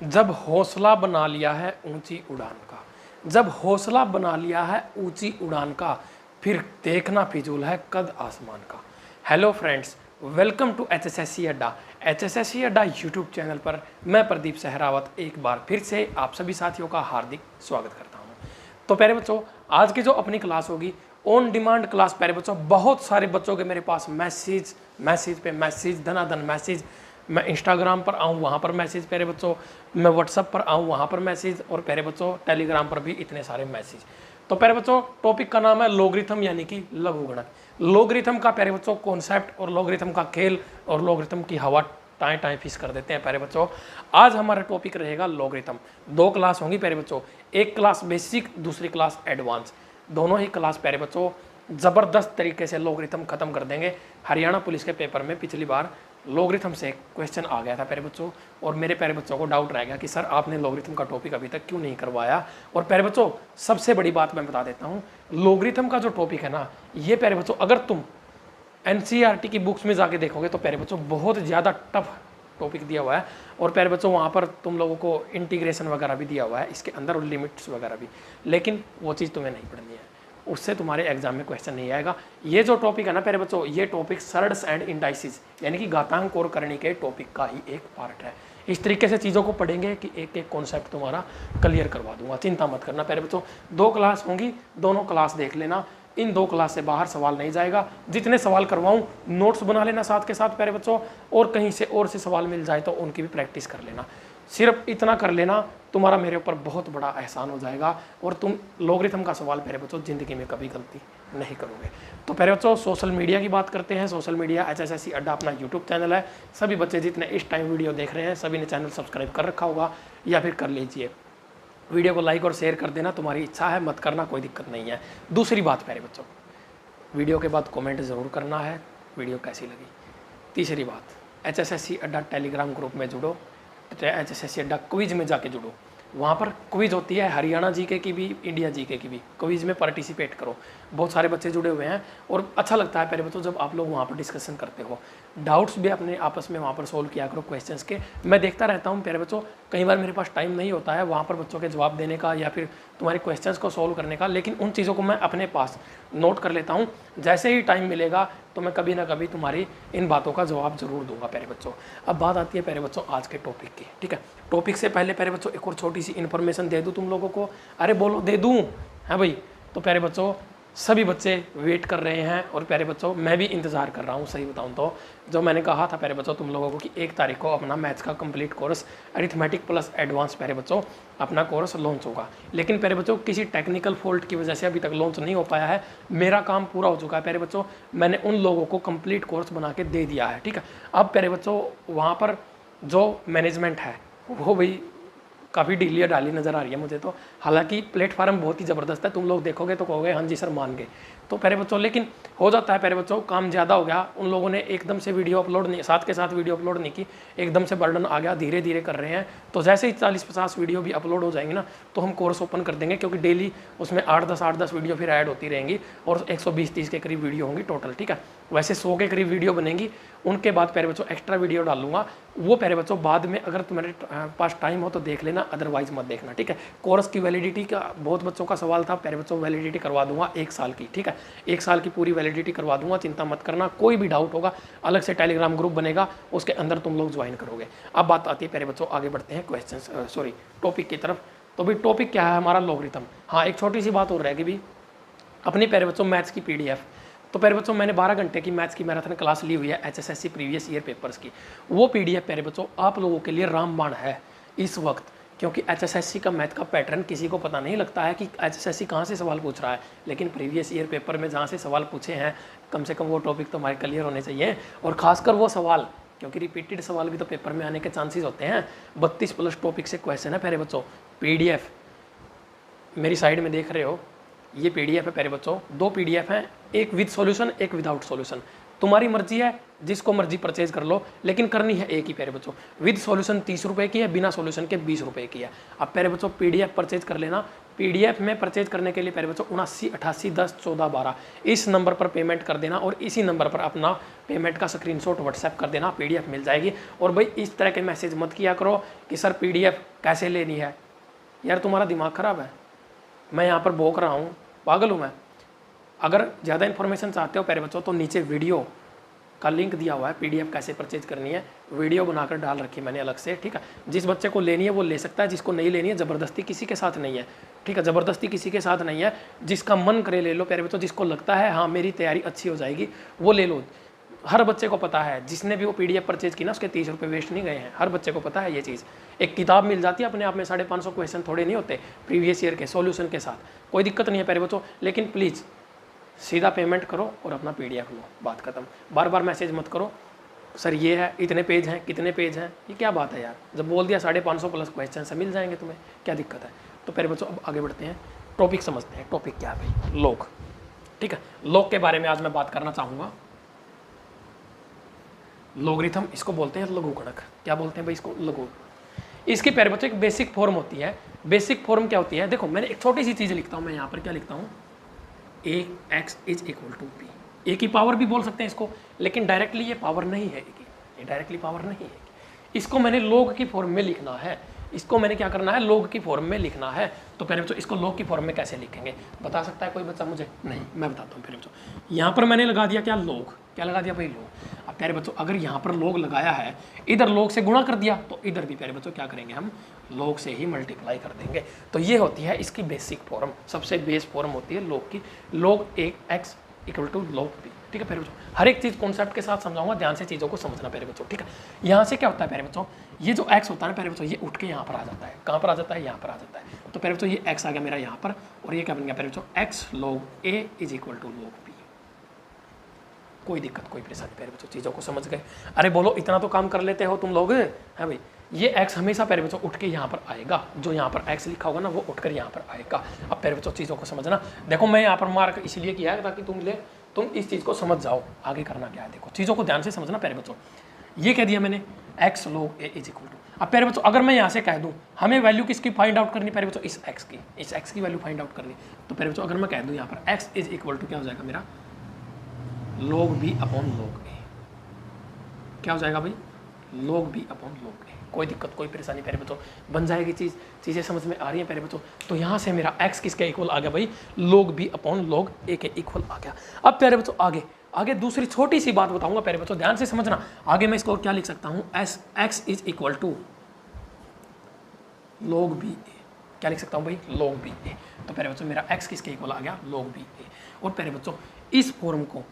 जब हौसला बना लिया है ऊंची उड़ान का, जब हौसला बना लिया है ऊंची उड़ान का, फिर देखना फिजूल है कद आसमान का। Hello friends, welcome to HSSC Adda. HSSC Adda YouTube channel पर मैं प्रदीप सहरावत एक बार फिर से आप सभी साथियों का हार्दिक स्वागत करता हूं। तो प्यारे बच्चों, आज की जो अपनी क्लास होगी ऑन डिमांड क्लास। प्यारे बच्चों, बहुत सारे बच्चों के मेरे पास मैसेज पे मैसेज, धनाधन मैसेज। मैं इंस्टाग्राम पर आऊँ वहाँ पर मैसेज प्यारे बच्चों, मैं व्हाट्सअप पर आऊँ वहाँ पर मैसेज, और प्यारे बच्चों टेलीग्राम पर भी इतने सारे मैसेज। तो प्यारे बच्चों, टॉपिक का नाम है लॉगरिथम यानी कि लघुगणक। लॉगरिथम का प्यारे बच्चों कॉन्सेप्ट और लॉगरिथम का खेल और लॉगरिथम की हवा टाएं फिस कर देते हैं प्यारे बच्चों। आज हमारा टॉपिक रहेगा लॉगरिथम। दो क्लास होंगी प्यारे बच्चों, एक क्लास बेसिक, दूसरी क्लास एडवांस। दोनों ही क्लास प्यारे बच्चों ज़बरदस्त तरीके से लॉगरिथम खत्म कर देंगे। हरियाणा पुलिस के पेपर में पिछली बार लॉगरिथम से क्वेश्चन आ गया था प्यारे बच्चों, और मेरे प्यारे बच्चों को डाउट रह गया कि सर आपने लॉगरिथम का टॉपिक अभी तक क्यों नहीं करवाया। और प्यारे बच्चों, सबसे बड़ी बात मैं बता देता हूँ, लॉगरिथम का जो टॉपिक है ना, ये प्यारे बच्चों अगर तुम एनसीईआरटी की बुक्स में जाके देखोगे तो प्यारे बच्चों बहुत ज़्यादा टफ टॉपिक दिया हुआ है। और प्यारे बच्चों वहाँ पर तुम लोगों को इंटीग्रेशन वगैरह भी दिया हुआ है इसके अंदर, और लिमिट्स वगैरह भी, लेकिन वो चीज़ तुम्हें नहीं पढ़नी है, उससे तुम्हारे एग्जाम में क्वेश्चन नहीं आएगा। ये जो टॉपिक है ना प्यारे बच्चों, ये टॉपिक सर्ड्स एंड इंडाइसिस यानी कि घातांक और करणी के टॉपिक का ही एक पार्ट है। इस तरीके से चीज़ों को पढ़ेंगे कि एक एक कॉन्सेप्ट तुम्हारा क्लियर करवा दूंगा, चिंता मत करना प्यारे बच्चों। दो क्लास होंगी, दोनों क्लास देख लेना। इन दो क्लास से बाहर सवाल नहीं जाएगा। जितने सवाल करवाऊं नोट्स बना लेना साथ के साथ प्यारे बच्चों, और कहीं से और से सवाल मिल जाए तो उनकी भी प्रैक्टिस कर लेना। सिर्फ इतना कर लेना, तुम्हारा मेरे ऊपर बहुत बड़ा एहसान हो जाएगा, और तुम लॉगरिथम का सवाल प्यारे बच्चों ज़िंदगी में कभी गलती नहीं करोगे। तो प्यारे बच्चों, सोशल मीडिया की बात करते हैं। सोशल मीडिया एचएसएससी अड्डा अपना यूट्यूब चैनल है। सभी बच्चे जितने इस टाइम वीडियो देख रहे हैं सभी ने चैनल सब्सक्राइब कर रखा होगा, या फिर कर लीजिए। वीडियो को लाइक और शेयर कर देना, तुम्हारी इच्छा है, मत करना, कोई दिक्कत नहीं है। दूसरी बात प्यारे बच्चों, वीडियो के बाद कमेंट ज़रूर करना है वीडियो कैसी लगी। तीसरी बात, एचएसएससी अड्डा टेलीग्राम ग्रुप में जुड़ो, एचएसएससी अड्डा क्विज में जाके जुड़ो। वहाँ पर क्विज होती है हरियाणा जीके की भी, इंडिया जीके की भी। क्विज में पार्टिसिपेट करो, बहुत सारे बच्चे जुड़े हुए हैं, और अच्छा लगता है प्यारे बच्चों जब आप लोग वहाँ पर डिस्कशन करते हो। डाउट्स भी अपने आपस में वहाँ पर सोल्व किया करो क्वेश्चंस के। मैं देखता रहता हूँ प्यारे बच्चों, कई बार मेरे पास टाइम नहीं होता है वहाँ पर बच्चों के जवाब देने का या फिर तुम्हारे क्वेश्चंस को सोल्व करने का, लेकिन उन चीज़ों को मैं अपने पास नोट कर लेता हूँ। जैसे ही टाइम मिलेगा तो मैं कभी ना कभी तुम्हारी इन बातों का जवाब जरूर दूंगा प्यारे बच्चों। अब बात आती है प्यारे बच्चों आज के टॉपिक की, ठीक है। टॉपिक से पहले प्यारे बच्चों एक और छोटी सी इन्फॉर्मेशन दे दूँ तुम लोगों को। अरे बोलो, दे दूँ? है भाई। तो प्यारे बच्चों, सभी बच्चे वेट कर रहे हैं, और प्यारे बच्चों मैं भी इंतज़ार कर रहा हूँ। सही बताऊँ तो जो मैंने कहा था प्यारे बच्चों तुम लोगों को कि 1 तारीख को अपना मैथ्स का complete course arithmetic plus advance प्यारे बच्चों अपना कोर्स लॉन्च होगा। लेकिन प्यारे बच्चों किसी टेक्निकल फॉल्ट की वजह से अभी तक लॉन्च नहीं हो पाया है। मेरा काम पूरा हो चुका है प्यारे बच्चों, मैंने उन लोगों को कंप्लीट कोर्स बना के दे दिया है, ठीक है। अब प्यारे बच्चों वहाँ पर जो मैनेजमेंट है वो भाई काफ़ी ढीली डाली नज़र आ रही है मुझे तो। हालांकि प्लेटफार्म बहुत ही ज़बरदस्त है, तुम लोग देखोगे तो कहोगे हाँ जी सर मान गए। तो प्यारे बच्चों लेकिन हो जाता है प्यारे बच्चों, काम ज़्यादा हो गया, उन लोगों ने एकदम से वीडियो अपलोड नहीं, साथ के साथ वीडियो अपलोड नहीं की, एकदम से बर्डन आ गया, धीरे धीरे कर रहे हैं। तो जैसे ही 40-50 वीडियो भी अपलोड हो जाएंगे ना, तो हम कोर्स ओपन कर देंगे, क्योंकि डेली उसमें 8-10 वीडियो फिर ऐड होती रहेंगी, और 120-30 के करीब वीडियो होंगी टोटल, ठीक है। वैसे 100 के करीब वीडियो बनेंगी, उनके बाद प्यारे बच्चों एक्स्ट्रा वीडियो डालूंगा। वो प्यारे बच्चों बाद में अगर तुम्हारे पास टाइम हो तो देख लेना, अदरवाइज मत देखना, ठीक है। कोर्स की वैलिडिटी का बहुत बच्चों का सवाल था प्यारे बच्चों, वैलिडिटी करवा दूंगा 1 साल की, ठीक है। 1 साल की पूरी वैलिडिटी करवा दूंगा, चिंता मत करना। कोई भी डाउट होगा अलग से टेलीग्राम ग्रुप बनेगा, उसके अंदर तुम लोग ज्वाइन करोगे। अब बात आती है प्यारे बच्चों, आगे बढ़ते हैं टॉपिक की तरफ। तो भाई टॉपिक क्या है हमारा? लॉगरिथम। हाँ, एक छोटी सी बात और रहेगी भी, अपनी प्यारे बच्चों मैथ्स की PDF। तो प्यारे बच्चों मैंने 12 घंटे की मैथ्स की मैराथन क्लास ली हुई है एचएसएससी प्रीवियस ईयर पेपर्स की। वो PDF प्यारे बच्चों आप लोगों के लिए रामबाण है इस वक्त, क्योंकि एचएसएससी का मैथ का पैटर्न किसी को पता नहीं लगता है कि एचएसएससी कहाँ से सवाल पूछ रहा है, लेकिन प्रीवियस ईयर पेपर में जहाँ से सवाल पूछे हैं कम से कम वो टॉपिक तो हमारे क्लियर होने चाहिए। और खासकर वो सवाल, क्योंकि रिपीटेड सवाल भी तो पेपर में आने के चांसेस होते हैं। 32+ टॉपिक से क्वेश्चन है प्यारे बच्चों। PDF मेरी साइड में देख रहे हो, ये PDF है प्यारे बच्चों। 2 PDF हैं, एक विद सॉल्यूशन, एक विदाउट सॉल्यूशन। तुम्हारी मर्जी है, जिसको मर्जी परचेज कर लो, लेकिन करनी है एक ही प्यारे बच्चों। विद सॉल्यूशन 30 रुपये की है, बिना सॉल्यूशन के 20 रुपये की है। अब प्यारे बच्चों PDF परचेज कर लेना। PDF में परचेज करने के लिए प्यारे बच्चों 79 88 10 14 12 इस नंबर पर पेमेंट कर देना और इसी नंबर पर अपना पेमेंट का स्क्रीनशॉट व्हाट्सएप कर देना, PDF मिल जाएगी। और भाई इस तरह के मैसेज मत किया करो कि सर PDF कैसे लेनी है। यार तुम्हारा दिमाग ख़राब है, मैं यहाँ पर भोंक रहा हूँ, पागल हूँ मैं। अगर ज़्यादा इन्फॉर्मेशन चाहते हो प्यारे बच्चों तो नीचे वीडियो का लिंक दिया हुआ है, PDF कैसे परचेज करनी है, वीडियो बनाकर डाल रखी है मैंने अलग से, ठीक है। जिस बच्चे को लेनी है वो ले सकता है, जिसको नहीं लेनी है ज़बरदस्ती किसी के साथ नहीं है, ठीक है। ज़बरदस्ती किसी के साथ नहीं है, जिसका मन करे ले लो प्यारे बच्चों। जिसको लगता है हाँ मेरी तैयारी अच्छी हो जाएगी वो ले लो। हर बच्चे को पता है, जिसने भी वो PDF परचेज की ना उसके 30 रुपये वेस्ट नहीं गए हैं, हर बच्चे को पता है ये चीज़। एक किताब मिल जाती है अपने आप में, 550 क्वेश्चन थोड़े नहीं होते प्रीवियस ईयर के सॉल्यूशन के साथ, कोई दिक्कत नहीं है प्यारे बच्चों। लेकिन प्लीज़ सीधा पेमेंट करो और अपना PDF लो, बात खत्म। बार बार मैसेज मत करो सर ये है, इतने पेज हैं, कितने पेज हैं, ये क्या बात है यार। जब बोल दिया 550 प्लस क्वेश्चन से मिल जाएंगे तुम्हें, क्या दिक्कत है। तो प्यारे बच्चों अब आगे बढ़ते हैं, टॉपिक समझते हैं। टॉपिक क्या है भाई, लोग, ठीक है। लोग के बारे में आज मैं बात करना चाहूँगा। लोगरिथम इसको बोलते हैं लघुगणक। क्या बोलते हैं भाई इसको, लघु। इसकी प्यारे बच्चों एक बेसिक फॉर्म होती है। बेसिक फॉर्म क्या होती है, देखो मैंने एक छोटी सी चीज़ लिखता हूँ, मैं यहाँ पर क्या लिखता हूँ, AX = B। ए की पावर भी बोल सकते हैं इसको, लेकिन डायरेक्टली ये पावर नहीं है, ये डायरेक्टली पावर नहीं है। इसको मैंने लोग की फॉर्म में लिखना है, इसको मैंने क्या करना है, लोग की फॉर्म में लिखना है। तो प्यारे बच्चों इसको लोग की फॉर्म में कैसे लिखेंगे, बता सकता है कोई बच्चा मुझे? नहीं, मैं बताता हूँ प्यारे बच्चों। यहाँ पर मैंने लगा दिया क्या, लोग। क्या लगा दिया भाई, लोग। अब प्यारे बच्चों अगर यहाँ पर लोग लगाया है, इधर लोग से गुणा कर दिया, तो इधर भी प्यारे बच्चों क्या करेंगे, हम लोग से ही मल्टीप्लाई कर देंगे। तो ये होती है इसकी बेसिक फॉर्म, सबसे बेस फॉर्म होती है लोग की। लोग X = log B, ठीक है प्यारे बच्चों। हर एक चीज़ कॉन्सेप्ट के साथ समझाऊंगा, ध्यान से चीज़ों को समझना प्यारे बच्चों, ठीक है। यहाँ से क्या होता है प्यारे बच्चों, ये जो X होता है ना प्यारे बच्चों, ये उठ के यहाँ पर आ जाता है। कहाँ पर आ जाता है, यहाँ पर आ जाता है। तो प्यारे बच्चों ये X आ गया मेरा यहाँ पर, और ये क्या बन गया प्यारे बच्चों, X log A = log B। कोई दिक्कत, कोई परेशानी प्यारे बच्चों, चीज़ों को समझ गए। अरे बोलो इतना तो काम कर लेते हो तुम लोग, है भाई। ये X हमेशा प्यारे बच्चों उठ के यहाँ पर आएगा, जो यहाँ पर X लिखा होगा ना वो उठकर यहाँ पर आएगा। अब प्यारे बच्चों चीज़ों को समझना, देखो मैं यहाँ पर मार्क इसलिए किया है ताकि तुम इस चीज़ को समझ जाओ आगे करना क्या है। देखो चीज़ों को ध्यान से समझना प्यारे बच्चों। ये कह दिया मैंने X log A = अब प्यारे बच्चों अगर मैं यहाँ से कह दूँ हमें वैल्यू किसकी फाइंड आउट करनी प्यारे बच्चों, इस X की वैल्यू फाइंड आउट करनी। तो प्यारे बच्चों अगर मैं कह दूँ यहाँ पर X = क्या हो जाएगा मेरा, log B / log A। क्या हो जाएगा भाई, log B / log A। कोई दिक्कत, कोई परेशानी प्यारे बच्चों, बन जाएगी चीज़ें समझ में आ रही हैं प्यारे बच्चों। तो यहाँ से मेरा X किसके इक्वल आ गया भाई, log B / log A के इक्वल आ गया। अब प्यारे बच्चों आगे दूसरी छोटी सी बात बताऊंगा प्यारे बच्चों, ध्यान से समझना। आगे मैं इसको क्या लिख सकता हूँ, X = log B A। क्या लिख सकता हूँ भाई, log B A। तो प्यारे बच्चों मेरा X किसके इक्वल आ गया, log B A। और प्यारे बच्चों इस फॉर्म को,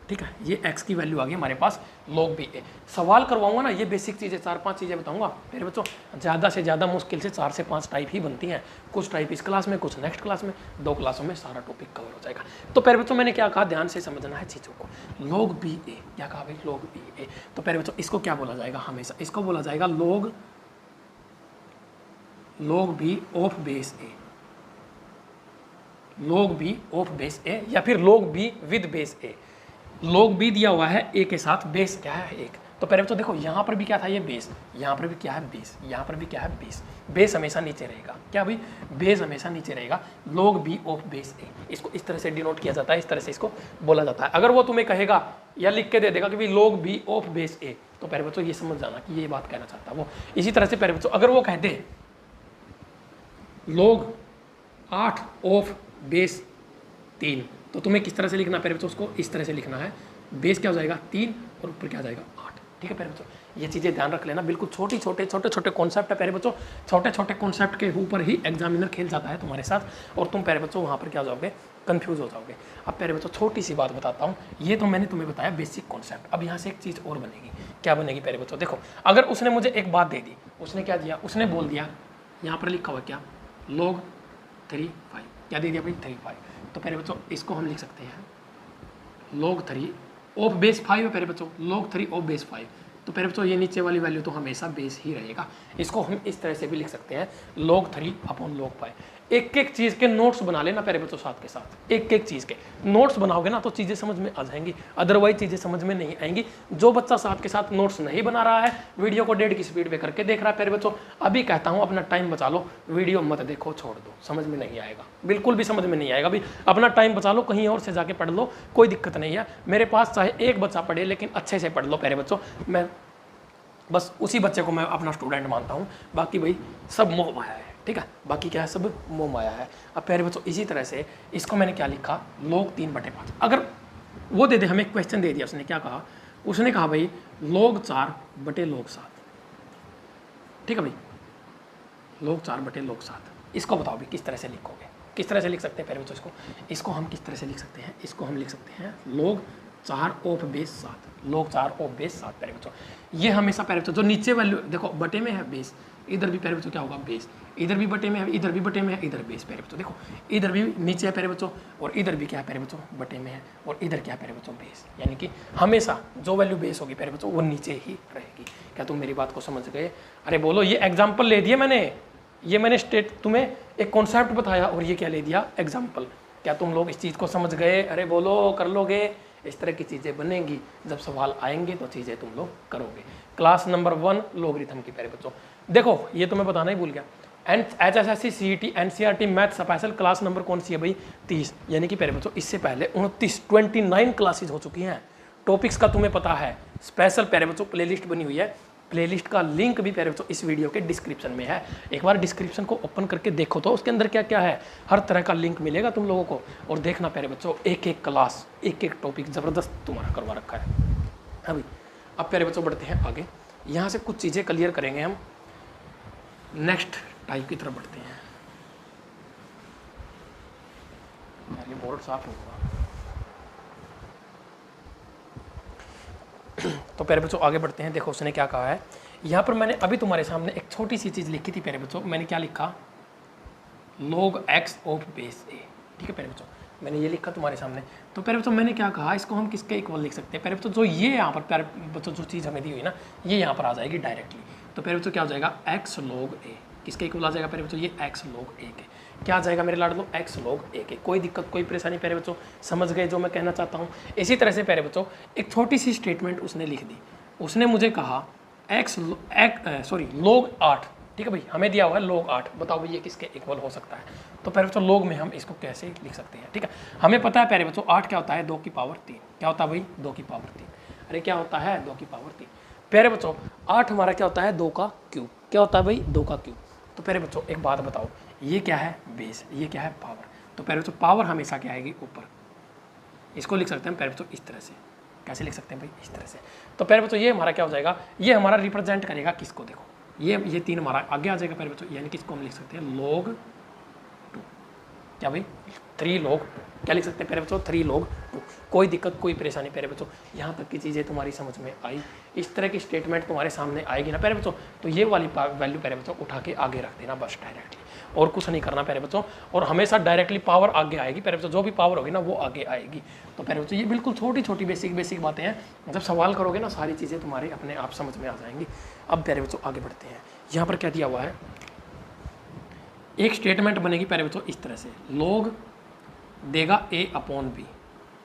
ठीक है, ये X की वैल्यू आ गई हमारे पास log B A। सवाल करवाऊंगा ना, ये बेसिक चीज़ें 4-5 चीज़ें बताऊंगा मेरे बच्चों। ज़्यादा से ज़्यादा मुश्किल से 4 से 5 टाइप ही बनती हैं, कुछ टाइप इस क्लास में, कुछ नेक्स्ट क्लास में, 2 क्लासों में सारा टॉपिक कवर हो जाएगा। तो प्यारे बच्चों मैंने क्या कहा, ध्यान से समझना है चीज़ों को। log B A क्या कहा भाई, log B A। तो प्यारे बच्चों इसको क्या बोला जाएगा, हमेशा इसको बोला जाएगा log B of base A, log B of base A, या फिर log B with base A। log B दिया हुआ है A के साथ, बेस क्या है 1। तो पहले तो देखो यहाँ पर भी क्या था, ये बेस, यहाँ पर भी क्या है बेस, यहाँ पर भी क्या है बेस। बेस हमेशा नीचे रहेगा, क्या भाई, बेस हमेशा नीचे रहेगा। log B of base A, इसको इस तरह से डिनोट किया जाता है, इस तरह से इसको बोला जाता है। अगर वो तुम्हें कहेगा या लिख के दे देगा कि भाई log B of base A, तो पहले बच्चों ये समझ जाना कि ये बात कहना चाहता है वो। इसी तरह से पहले बच्चों अगर वो कह दे log 8 of base 3, तो तुम्हें किस तरह से लिखना है प्यारे बच्चों, उसको इस तरह से लिखना है, बेस क्या हो जाएगा 3 और ऊपर क्या आ जाएगा 8, ठीक है प्यारे बच्चों। ये चीज़ें ध्यान रख लेना, बिल्कुल छोटे छोटे कॉन्सेप्ट है प्यारे बच्चों। छोटे छोटे कॉन्सेप्ट के ऊपर ही एग्जामिनर खेल जाता है तुम्हारे साथ, और तुम प्यारे बच्चों वहाँ पर क्या हो जाओगे, कंफ्यूज हो जाओगे। अब प्यारे बच्चों छोटी सी बात बताता हूँ, ये तो मैंने तुम्हें बताया बेसिक कॉन्सेप्ट। अब यहाँ से एक चीज़ और बनेगी, क्या बनेगी प्यारे बच्चों, देखो अगर उसने मुझे एक बात दे दी, उसने क्या दिया, उसने बोल दिया यहाँ पर लिखा हुआ क्या, log 3 5, क्या दे दिया भाई 3 5। तो प्यारे बच्चों इसको हम लिख सकते हैं log 3 ऑफ बेस 5 है प्यारे बच्चों, log 3 ऑफ बेस 5। तो प्यारे बच्चों ये नीचे वाली वैल्यू तो हमेशा बेस ही रहेगा, इसको हम इस तरह से भी लिख सकते हैं log 3 / log 5। एक एक चीज़ के नोट्स बना लेना प्यारे बच्चों, साथ के साथ एक एक चीज़ के नोट्स बनाओगे ना तो चीज़ें समझ में आ जाएंगी, अदरवाइज चीज़ें समझ में नहीं आएंगी। जो बच्चा साथ के साथ नोट्स नहीं बना रहा है, वीडियो को 1.5 की स्पीड पे करके देख रहा है प्यारे बच्चों, अभी कहता हूँ अपना टाइम बचा लो, वीडियो मत देखो, छोड़ दो, समझ में नहीं आएगा, बिल्कुल भी समझ में नहीं आएगा। अभी अपना टाइम बचा लो, कहीं और से जाके पढ़ लो, कोई दिक्कत नहीं है। मेरे पास चाहे एक बच्चा पढ़े लेकिन अच्छे से पढ़ लो प्यारे बच्चों, मैं बस उसी बच्चे को मैं अपना स्टूडेंट मानता हूँ, बाकी भाई सब मोह माया है, ठीक है, बाकी क्या है, सब मोह माया है। अब प्यारे बच्चों इसी तरह से इसको मैंने क्या लिखा, log 3/5। अगर वो दे दे, हमें एक क्वेश्चन दे दिया, उसने क्या कहा, उसने कहा भाई log 4/log 7, ठीक है भाई, log 4/log 7, इसको बताओ भाई किस तरह से लिखोगे, किस तरह से लिख सकते हैं प्यारे बच्चों इसको हम किस तरह से लिख सकते हैं, इसको हम लिख सकते हैं log 4/7, log 4/7 प्यारे बच्चों। ये हमेशा प्यारे बच्चों जो नीचे वैल्यू देखो बटे में है बेस, इधर भी प्यारे बच्चों क्या होगा बेस, इधर भी बटे में है, इधर भी बटे में है, इधर बेस प्यारे बच्चों, देखो इधर भी नीचे है प्यारे बच्चों और इधर भी क्या है प्यारे बच्चों बटे में है और इधर क्या है प्यारे बच्चों बेस, यानी कि हमेशा जो वैल्यू बेस होगी प्यारे बच्चों वो नीचे ही रहेगी। क्या तुम मेरी बात को समझ गए? अरे बोलो, ये एग्जाम्पल ले दिया मैंने, ये मैंने तुम्हें एक कॉन्सेप्ट बताया और ये क्या ले दिया, एग्जाम्पल। क्या तुम लोग इस चीज़ को समझ गए? अरे बोलो, कर लोगे? इस तरह की चीज़ें बनेंगी, जब सवाल आएंगे तो चीज़ें तुम लोग करोगे। क्लास नंबर 1 लोगरिथम की प्यारे बच्चों, देखो ये तो मैं बताना ही भूल गया, HSSC CET NCERT math special class number कौन सी है भाई, 30, यानी कि प्यारे बच्चों इससे पहले 29 क्लासेज हो चुकी हैं। टॉपिक्स का तुम्हें पता है, स्पेशल प्यारे बच्चों प्लेलिस्ट बनी हुई है, प्लेलिस्ट का लिंक भी प्यारे बच्चों इस वीडियो के डिस्क्रिप्शन में है। एक बार डिस्क्रिप्शन को ओपन करके देखो तो उसके अंदर क्या क्या है, हर तरह का लिंक मिलेगा तुम लोगों को। और देखना प्यारे बच्चों, एक एक क्लास, एक एक टॉपिक ज़बरदस्त तुम्हारा करवा रखा है। अभी अब प्यारे बच्चों बढ़ते हैं आगे, यहाँ से कुछ चीज़ें क्लियर करेंगे हम, नेक्स्ट टाइप की तरफ बढ़ते हैं। ये बोर्ड साफ होगा तो प्यारे बच्चों आगे बढ़ते हैं। देखो उसने क्या कहा है, यहाँ पर मैंने अभी तुम्हारे सामने एक छोटी सी चीज़ लिखी थी प्यारे बच्चों, मैंने क्या लिखा, log x of base a, ठीक है प्यारे बच्चों, मैंने ये लिखा तुम्हारे सामने। तो प्यारे बच्चों मैंने क्या कहा, इसको हम किसके इक्वल लिख सकते हैं प्यारे बच्चों, जो ये यहाँ पर प्यारे बच्चों जो चीज़ हमें दी हुई ना, ये यहाँ पर आ जाएगी डायरेक्टली। तो प्यारे बच्चों क्या हो जाएगा, x log a, किसके इक्वल आ जाएगा प्यारे बच्चों, ये x log a के, क्या आ जाएगा मेरे लाडलो, x log a के। कोई दिक्कत कोई परेशानी प्यारे बच्चों, समझ गए जो मैं कहना चाहता हूँ? इसी तरह से प्यारे बच्चों एक छोटी सी स्टेटमेंट उसने लिख दी, उसने मुझे कहा log 8, ठीक है भाई, हमें दिया हुआ है log 8, बताओ भाई ये किसके इक्वल हो सकता है। तो प्यारे बच्चों log में हम इसको कैसे लिख सकते हैं, ठीक है, हमें पता है प्यारे बच्चों 8 क्या होता है, 2 की पावर 3, क्या होता है भाई, 2 की पावर 3, अरे क्या होता है, 2 की पावर 3। प्यारे बच्चों 8 हमारा क्या होता है, 2 का क्यूब, क्या होता है भाई, 2 का क्यूब। तो प्यारे बच्चों एक बात बताओ, ये क्या है बेस, ये क्या है पावर। तो प्यारे बच्चों पावर हमेशा क्या आएगी, ऊपर, इसको लिख सकते हैं प्यारे बच्चों इस तरह से, कैसे लिख सकते हैं भाई, इस तरह से। तो प्यारे बच्चों ये हमारा क्या हो जाएगा, ये हमारा रिप्रेजेंट करेगा किसको, देखो ये 3 हमारा आगे आ जाएगा प्यारे बच्चों, यानी कि इसको हम लिख सकते हैं log 2, क्या भाई 3 log 2, क्या लिख सकते हैं प्यारे बच्चों, 3 log 2। कोई दिक्कत कोई परेशानी प्यारे बच्चों, यहाँ तक की चीज़ें तुम्हारी समझ में आई, इस तरह की स्टेटमेंट तुम्हारे सामने आएगी ना प्यारे बच्चों, तो ये वाली वैल्यू प्यारे बच्चों उठा के आगे रख देना बस डायरेक्टली, और कुछ नहीं करना प्यारे बच्चों। और हमेशा डायरेक्टली पावर आगे आएगी प्यारे बच्चों, जो भी पावर होगी ना वो आगे आएगी। तो प्यारे बच्चों ये बिल्कुल छोटी छोटी बेसिक बातें हैं, जब सवाल करोगे ना सारी चीज़ें तुम्हारे अपने आप समझ में आ जाएंगी। अब प्यारे बच्चों आगे बढ़ते हैं, यहाँ पर क्या दिया हुआ है, एक स्टेटमेंट बनेगी प्यारे बच्चों इस तरह से, log देगा a/b।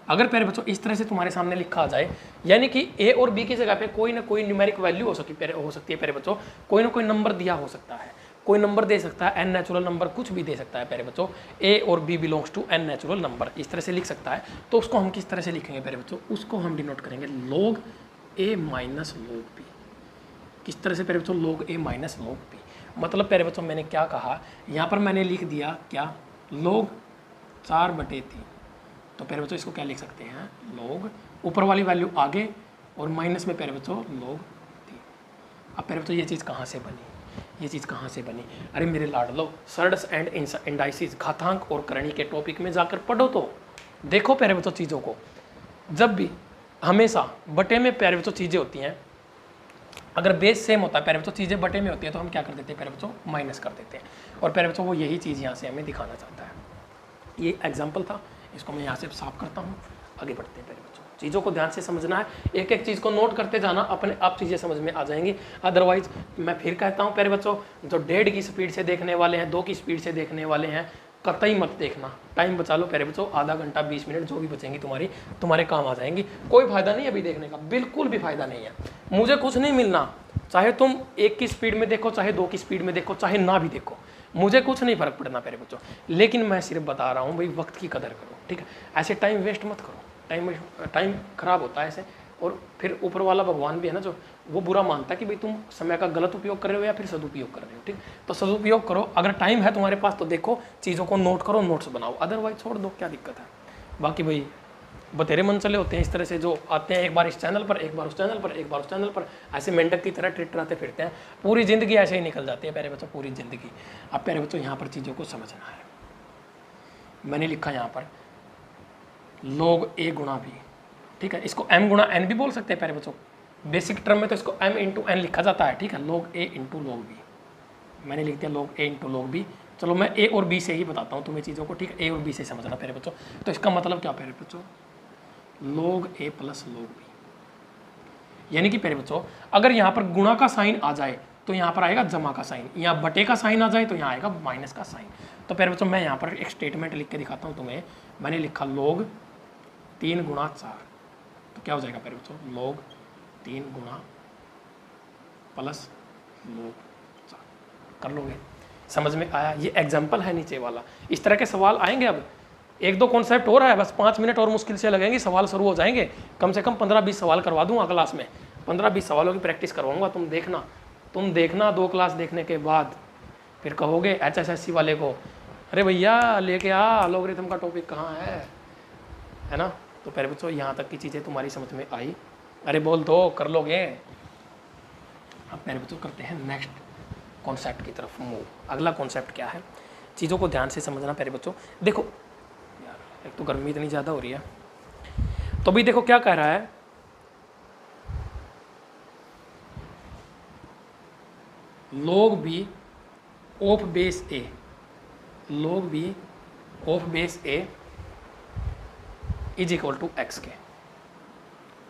अगर प्यारे बच्चों इस तरह से तुम्हारे सामने लिखा आ जाए, यानी कि a और b की जगह पे कोई ना कोई न्यूमेरिक वैल्यू हो सकती है प्यारे बच्चों, कोई ना कोई नंबर दिया हो सकता है, कोई नंबर दे सकता है, n नेचुरल नंबर कुछ भी दे सकता है प्यारे बच्चों, a और b belongs to n natural number, इस तरह से लिख सकता है। तो उसको हम किस तरह से लिखेंगे प्यारे बच्चों, उसको हम डिनोट करेंगे log a minus log b। किस तरह से प्यारे बच्चों, log a minus log b। मतलब प्यारे बच्चों मैंने क्या कहा, यहाँ पर मैंने लिख दिया क्या, log 4/3। तो प्यारे बच्चों इसको क्या लिख सकते हैं, log ऊपर वाली वैल्यू आगे और माइनस में प्यारे बच्चों log 3। अब प्यारे बच्चों ये चीज़ कहाँ से बनी, ये चीज़ कहाँ से बनी, अरे मेरे लाडलो सर्ड्स एंड इंडाइसिस घातांक और करणी के टॉपिक में जाकर पढ़ो तो देखो प्यारे बच्चों चीज़ों को। जब भी हमेशा बटे में प्यारे बच्चों चीज़ें होती हैं, अगर बेस सेम होता है प्यारे बच्चों, चीज़ें बटे में होती है तो हम क्या कर देते हैं प्यारे बच्चों, माइनस कर देते हैं। और प्यारे बच्चों वो यही चीज़ यहाँ से हमें दिखाना चाहता है। ये एग्जाम्पल था, इसको मैं यहाँ से साफ करता हूँ, आगे बढ़ते हैं प्यारे बच्चों। चीज़ों को ध्यान से समझना है, एक एक चीज़ को नोट करते जाना, अपने आप चीज़ें समझ में आ जाएंगी। अदरवाइज मैं फिर कहता हूँ प्यारे बच्चों, जो 1.5 की स्पीड से देखने वाले हैं, 2 की स्पीड से देखने वाले हैं, कतई मत देखना। टाइम बचा लो प्यारे बच्चों, आधा घंटा 20 मिनट जो भी बचेंगी तुम्हारे काम आ जाएंगी। कोई फायदा नहीं अभी देखने का, बिल्कुल भी फायदा नहीं है। मुझे कुछ नहीं मिलना, चाहे तुम 1 की स्पीड में देखो, चाहे 2 की स्पीड में देखो, चाहे ना भी देखो, मुझे कुछ नहीं फर्क पड़ना प्यारे बच्चों। लेकिन मैं सिर्फ बता रहा हूँ भाई, वक्त की कदर करो, ठीक है। ऐसे टाइम वेस्ट मत करो, टाइम खराब होता है ऐसे। और फिर ऊपर वाला भगवान भी है ना, जो वो बुरा मानता है कि भाई तुम समय का गलत उपयोग कर रहे हो या फिर सदुपयोग कर रहे हो, ठीक। तो सदुपयोग करो, अगर टाइम है तुम्हारे पास तो देखो, चीज़ों को नोट करो, नोट्स बनाओ, अदरवाइज छोड़ दो, क्या दिक्कत है। बाकी भाई बतेरे मन चले होते हैं इस तरह से, जो आते हैं एक बार इस चैनल पर, एक बार उस चैनल पर, एक बार उस चैनल पर, ऐसे मेंढक की तरह टिटराते फिरते हैं, पूरी ज़िंदगी ऐसे ही निकल जाती है प्यारे बच्चों, पूरी ज़िंदगी। अब प्यारे बच्चों यहाँ पर चीज़ों को समझना है। मैंने लिखा यहाँ पर log a गुणा b, ठीक है। इसको m गुणा n भी बोल सकते हैं प्यारे बच्चों, बेसिक टर्म में तो इसको m इंटू n लिखा जाता है, ठीक है। log a into log b, मैंने लिख दिया log a into log b। चलो मैं a और b से ही बताता हूँ तुम्हें चीज़ों को, ठीक है। a और b से समझना प्यारे बच्चों। तो इसका मतलब क्या प्यारे बच्चों, log a plus log b, यानी कि प्यारे बच्चों अगर यहाँ पर गुणा का साइन आ जाए तो यहाँ पर आएगा जमा का साइन, यहाँ बटे का साइन आ जाए तो यहाँ आएगा माइनस का साइन। तो प्यारे बच्चों मैं यहाँ पर एक स्टेटमेंट लिख के दिखाता हूँ तुम्हें। मैंने लिखा log 3 गुणा 4, तो क्या हो जाएगा प्यारे बच्चों, log 3 गुणा प्लस log 4, कर लोगे। समझ में आया? ये एग्जाम्पल है नीचे वाला। इस तरह के सवाल आएंगे। अब 1-2 कॉन्सेप्ट हो रहा है, बस 5 मिनट और मुश्किल से लगेंगे, सवाल शुरू हो जाएंगे। कम से कम 15-20 सवाल करवा दूंगा क्लास में, 15-20 सवालों की प्रैक्टिस करवाऊंगा। तुम देखना 2 क्लास देखने के बाद फिर कहोगे HSSC वाले को, अरे भैया लेके आ लॉगरिथम का टॉपिक कहाँ है ना। तो प्यारे बच्चों यहाँ तक की चीज़ें तुम्हारी समझ में आई? अरे बोल दो, कर लोगे। अब प्यारे बच्चों करते हैं नेक्स्ट कॉन्सेप्ट की तरफ मूव। अगला कॉन्सेप्ट क्या है, चीज़ों को ध्यान से समझना प्यारे बच्चों। देखो यार, एक तो गर्मी इतनी ज़्यादा हो रही है, तो भी देखो क्या कह रहा है, log b of base a, log b of base a is equal to x के,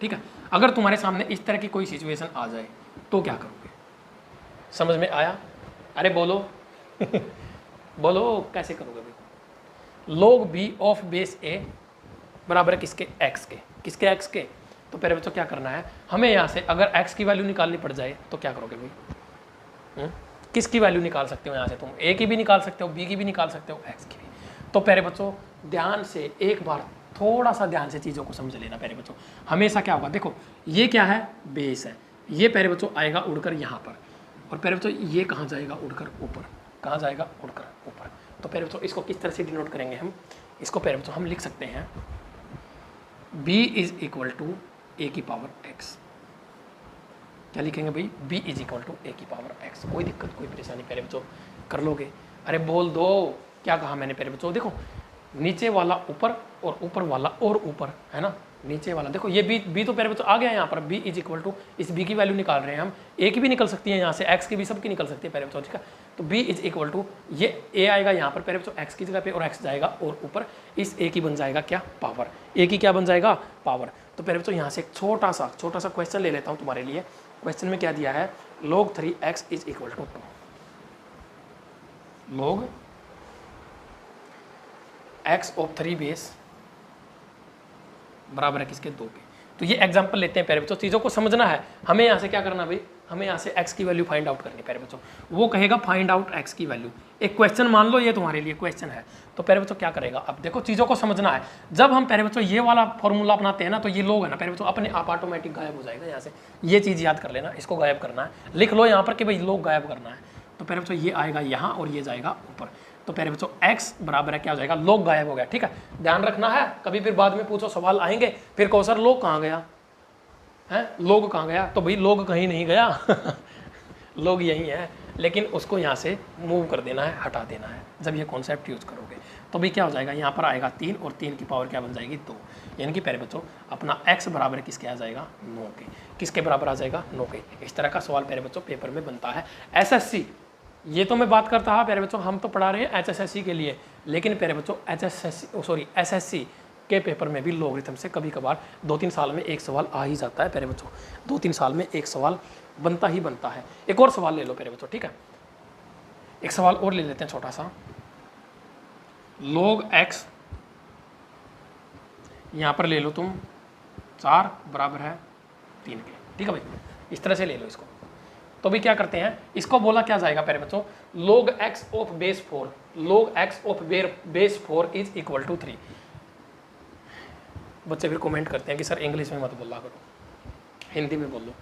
ठीक है। अगर तुम्हारे सामने इस तरह की कोई सिचुएशन आ जाए तो क्या करोगे? समझ में आया? अरे बोलो बोलो कैसे करोगे भाई? log b of base a बराबर है किसके? x के। किसके? x के। तो पहले बच्चों क्या करना है हमें, यहाँ से अगर x की वैल्यू निकालनी पड़ जाए तो क्या करोगे भाई? किसकी वैल्यू निकाल सकते हो यहाँ से? तुम a की भी निकाल सकते हो, b की भी निकाल सकते हो, x की भी। तो प्यारे बच्चों ध्यान से एक बार थोड़ा सा ध्यान से चीज़ों को समझ लेना प्यारे बच्चों। हमेशा क्या होगा, देखो ये क्या है, बेस है, ये प्यारे बच्चों आएगा उड़कर यहाँ पर, और प्यारे बच्चों ये कहाँ जाएगा? उड़कर ऊपर। कहाँ जाएगा? उड़कर ऊपर। तो प्यारे बच्चों इसको किस तरह से डिनोट करेंगे हम? इसको प्यारे बच्चों हम लिख सकते हैं b is equal to a की पावर x। क्या लिखेंगे भाई? b is equal to a की पावर x। कोई दिक्कत, कोई परेशानी प्यारे बच्चों, कर लोगे? अरे बोल दो, क्या कहा मैंने प्यारे बच्चों? देखो नीचे वाला ऊपर और ऊपर वाला और ऊपर, है ना। नीचे वाला देखो ये b तो प्यारे बच्चों आ गया यहाँ पर, b इज इक्वल टू, इस b की वैल्यू निकाल रहे हैं हम, a की भी निकल सकती है यहाँ से, x की भी, सबकी निकल सकती है प्यारे बच्चों, ठीक है। तो b इज इक्वल टू, ये a आएगा यहाँ पर प्यारे बच्चों x की जगह पे, और x जाएगा और ऊपर, इस a की बन जाएगा क्या? पावर। a की क्या बन जाएगा? पावर। तो प्यारे बच्चों यहाँ से एक छोटा सा क्वेश्चन ले लेता हूँ तुम्हारे लिए। क्वेश्चन में क्या दिया है? log 3x is equal to 2। log x of 3 base बराबर है किसके? 2 के। तो ये एग्जांपल लेते हैं प्यारे बच्चों, चीज़ों को समझना है। हमें यहाँ से क्या करना भाई? हमें यहाँ से x की वैल्यू फाइंड आउट करनी है प्यारे बच्चों। वो कहेगा फाइंड आउट x की वैल्यू। एक क्वेश्चन मान लो ये तुम्हारे लिए क्वेश्चन है, तो प्यारे बच्चों क्या करेगा? अब देखो चीज़ों को समझना है। जब हम प्यारे बच्चों ये वाला फॉर्मूला अपनाते हैं ना, तो ये लोग है ना प्यारे बच्चों अपने आप ऑटोमेटिक गायब हो जाएगा यहाँ से। ये चीज़ याद कर लेना, इसको गायब करना है, लिख लो यहाँ पर कि भाई लोग गायब करना है। तो प्यारे बच्चों ये आएगा यहाँ और ये जाएगा ऊपर। तो प्यारे बच्चों x बराबर है क्या हो जाएगा? लोग गायब हो गया, ठीक है। ध्यान रखना है, कभी फिर बाद में पूछो, सवाल आएंगे, फिर कहो सर लोग कहाँ गया है, लोग कहाँ गया? तो भाई लोग कहीं नहीं गया लोग यही है, लेकिन उसको यहाँ से मूव कर देना है, हटा देना है जब ये कॉन्सेप्ट यूज करोगे। तो भाई क्या हो जाएगा? यहाँ पर आएगा 3 और 3 की पावर क्या बन जाएगी? 2। यानी कि प्यारे बच्चों अपना x बराबर किसके आ जाएगा? 9 के। किसके बराबर आ जाएगा? 9 के। इस तरह का सवाल प्यारे बच्चों पेपर में बनता है। SSC, ये तो मैं बात करता हाँ प्यारे बच्चों, हम तो पढ़ा रहे हैं HSSC के लिए, लेकिन प्यारे बच्चों SSC के पेपर में भी लॉगरिथम से कभी कभार 2-3 साल में एक सवाल आ ही जाता है प्यारे बच्चों, 2-3 साल में एक सवाल बनता ही बनता है। एक और सवाल ले लो प्यारे बच्चों, ठीक है, एक सवाल और ले लेते हैं छोटा सा। log x यहाँ पर ले लो तुम 4 बराबर है 3 के, ठीक है भाई, इस तरह से ले लो इसको। तो भी क्या करते हैं, इसको बोला क्या जाएगा प्यारे बच्चों, log x of base 4, log x of base 4 is equal to 3। बच्चे फिर कमेंट करते हैं कि सर इंग्लिश में मत बोला करो, हिंदी में बोलो।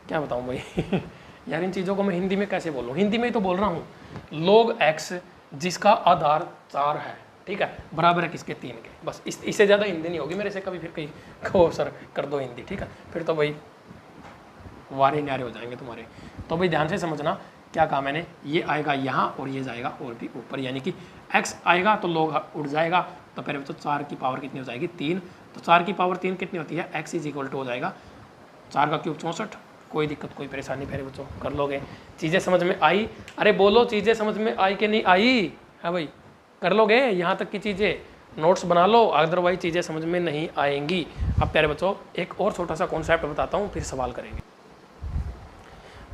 क्या बताऊं भाई यार इन चीज़ों को मैं हिंदी में कैसे बोलूँ, हिंदी में ही तो बोल रहा हूँ। log x जिसका आधार 4 है, ठीक है, बराबर है किसके 3 के, बस इससे ज़्यादा हिंदी नहीं होगी मेरे से कभी। फिर कहीं कहो सर कर दो हिंदी, ठीक है, फिर तो भाई वारे न्यारे हो जाएंगे तुम्हारे। तो भाई ध्यान से समझना क्या कहा मैंने, ये आएगा यहाँ और ये जाएगा और भी ऊपर, यानी कि x आएगा तो log उड़ जाएगा, तो फिर तो 4 की पावर कितनी हो जाएगी 3, तो 4 की पावर 3 कितनी होती है, x इज इक्वल टू हो जाएगा 4 का क्यूब 64। कोई दिक्कत कोई परेशानी प्यारे बच्चों, कर लोगे, चीज़ें समझ में आई, अरे बोलो चीज़ें समझ में आई कि नहीं आई, है भाई, कर लोगे यहाँ तक की चीज़ें, नोट्स बना लो, अदरवाइज चीज़ें समझ में नहीं आएंगी। अब प्यारे बच्चों एक और छोटा सा कॉन्सेप्ट बताता हूँ, फिर सवाल करेंगे।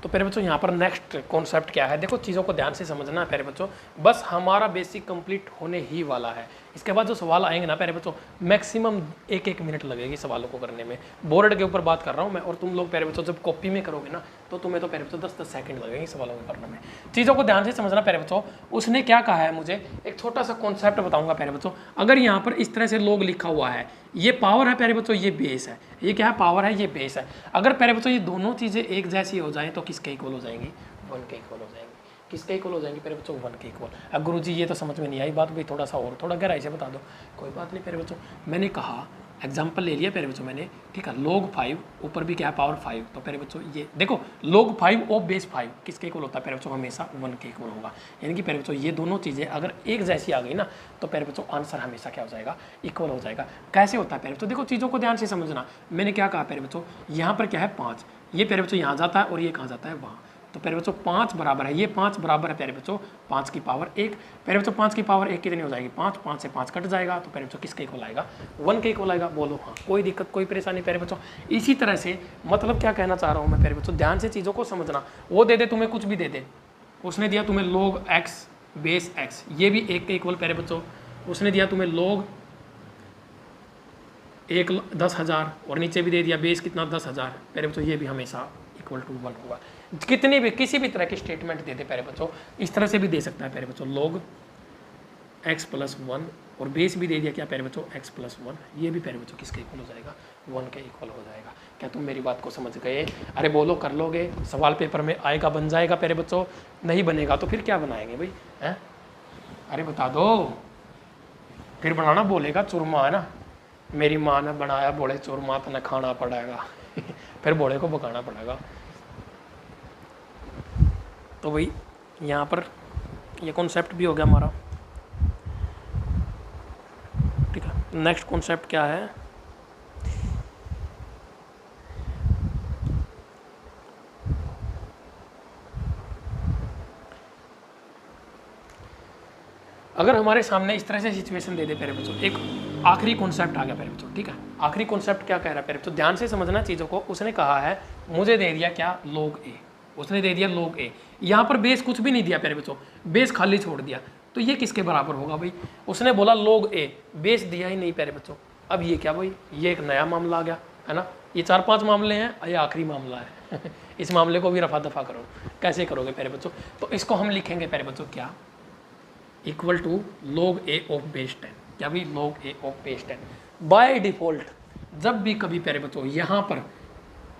तो प्यारे बच्चों यहाँ पर नेक्स्ट कॉन्सेप्ट क्या है, देखो चीज़ों को ध्यान से समझना है प्यारे बच्चों, बस हमारा बेसिक कंप्लीट होने ही वाला है। इसके बाद जो सवाल आएंगे ना प्यारे बच्चों, मैक्सिमम 1-1 मिनट लगेगी सवालों को करने में, बोर्ड के ऊपर बात कर रहा हूँ मैं, और तुम लोग प्यारे बच्चों जब कॉपी में करोगे ना तो तुम्हें तो प्यारे बच्चों 10-10 सेकंड लगेंगे सवालों को करने में। चीज़ों को ध्यान से समझना प्यारे बच्चों। उसने क्या कहा है, मुझे एक छोटा सा कॉन्सेप्ट बताऊंगा प्यारे बच्चों। अगर यहाँ पर इस तरह से log लिखा हुआ है, ये पावर है प्यारे बच्चों, ये बेस है, ये क्या है, पावर है, ये बेस है। अगर प्यारे बच्चों ये दोनों चीज़ें एक जैसी हो जाएं तो किसके इक्वल हो जाएंगी, 1 के इक्वल हो जाएंगी। किसके इक्वल हो जाएंगे प्यारे बच्चों, 1 के इक्वल। अब गुरुजी ये तो समझ में नहीं आई बात, भाई थोड़ा सा और थोड़ा गहराई से बता दो। कोई बात नहीं प्यारे बच्चों, मैंने कहा एग्जाम्पल ले लिया प्यारे बच्चों मैंने, ठीक है, log 5 ऊपर भी क्या है, पावर 5, तो प्यारे बच्चों ये देखो log 5 ऑफ बेस 5 किसके इक्वल होता है प्यारे बच्चों, हमेशा 1 के इक्वल होगा। यानी कि प्यारे बच्चों ये दोनों चीज़ें अगर एक जैसी आ गई ना तो प्यारे बच्चों आंसर हमेशा क्या हो जाएगा, इक्वल हो जाएगा। कैसे होता है प्यारे बच्चों, देखो चीज़ों को ध्यान से समझना। मैंने क्या कहा प्यारे बच्चों, यहाँ पर क्या है 5, ये प्यारे बच्चों यहाँ जाता है और ये कहाँ जाता है, वहाँ, तो प्यारे बच्चों 5 बराबर है, ये 5 बराबर है प्यारे बच्चों 5 की पावर 1। प्यारे बच्चों 5 की पावर 1 कितनी हो जाएगी, 5, 5 से 5 कट जाएगा, तो प्यारे बच्चों किसके इक्वल आएगा, 1 के इक्वल आएगा। बोलो हाँ, कोई दिक्कत कोई परेशानी प्यारे बच्चों। इसी तरह से मतलब क्या कहना चाह रहा हूँ मैं प्यारे बच्चों, ध्यान से चीज़ों को समझना। वो दे दे तुम्हें कुछ भी दे दे, उसने दिया तुम्हें log x बेस x, ये भी 1 के इक्वल प्यारे बच्चों। उसने दिया तुम्हें log 10,000 और नीचे भी दे दिया बेस कितना 10,000, प्यारे बच्चों ये भी हमेशा इक्वल टू 1 होगा। कितनी भी किसी भी तरह की स्टेटमेंट दे दे प्यारे बच्चों, इस तरह से भी दे सकता है प्यारे बच्चों, log x + 1 और बेस भी दे दिया क्या प्यारे बच्चों x + 1, ये भी प्यारे बच्चों किसके इक्वल हो जाएगा, 1 के इक्वल हो जाएगा। क्या तुम मेरी बात को समझ गए? अरे बोलो कर लोगे, सवाल पेपर में आएगा बन जाएगा प्यारे बच्चों, नहीं बनेगा तो फिर क्या बनाएंगे भाई, हैं? अरे बता दो, फिर बनाना बोलेगा चूरमा है ना, मेरी माँ ने बनाया बोले चूरमा तो न खाना पड़ेगा फिर बोले को पकाना पड़ेगा। तो भाई यहाँ पर ये कॉन्सेप्ट भी हो गया हमारा, ठीक है। नेक्स्ट कॉन्सेप्ट क्या है, अगर हमारे सामने इस तरह से सिचुएशन दे दे प्यारे बच्चों, एक आखिरी कॉन्सेप्ट आ गया प्यारे बच्चों, ठीक है। आखिरी कॉन्सेप्ट क्या कह रहा है प्यारे बच्चों, ध्यान से समझना चीज़ों को। उसने कहा है मुझे दे दिया क्या, log a, उसने दे दिया log a, यहाँ पर बेस कुछ भी नहीं दिया प्यारे बच्चों, बेस खाली छोड़ दिया, तो ये किसके बराबर होगा भाई, उसने बोला log a, बेस दिया ही नहीं प्यारे बच्चों। अब ये क्या भाई, ये एक नया मामला आ गया है ना, ये 4-5 मामले हैं, ये आखिरी मामला है इस मामले को भी रफा दफा करो। कैसे करोगे प्यारे बच्चों, तो इसको हम लिखेंगे प्यारे बच्चों क्या, equal to log a of base 10, क्या भाई log a of base 10। By default जब भी कभी प्यारे बच्चों यहाँ पर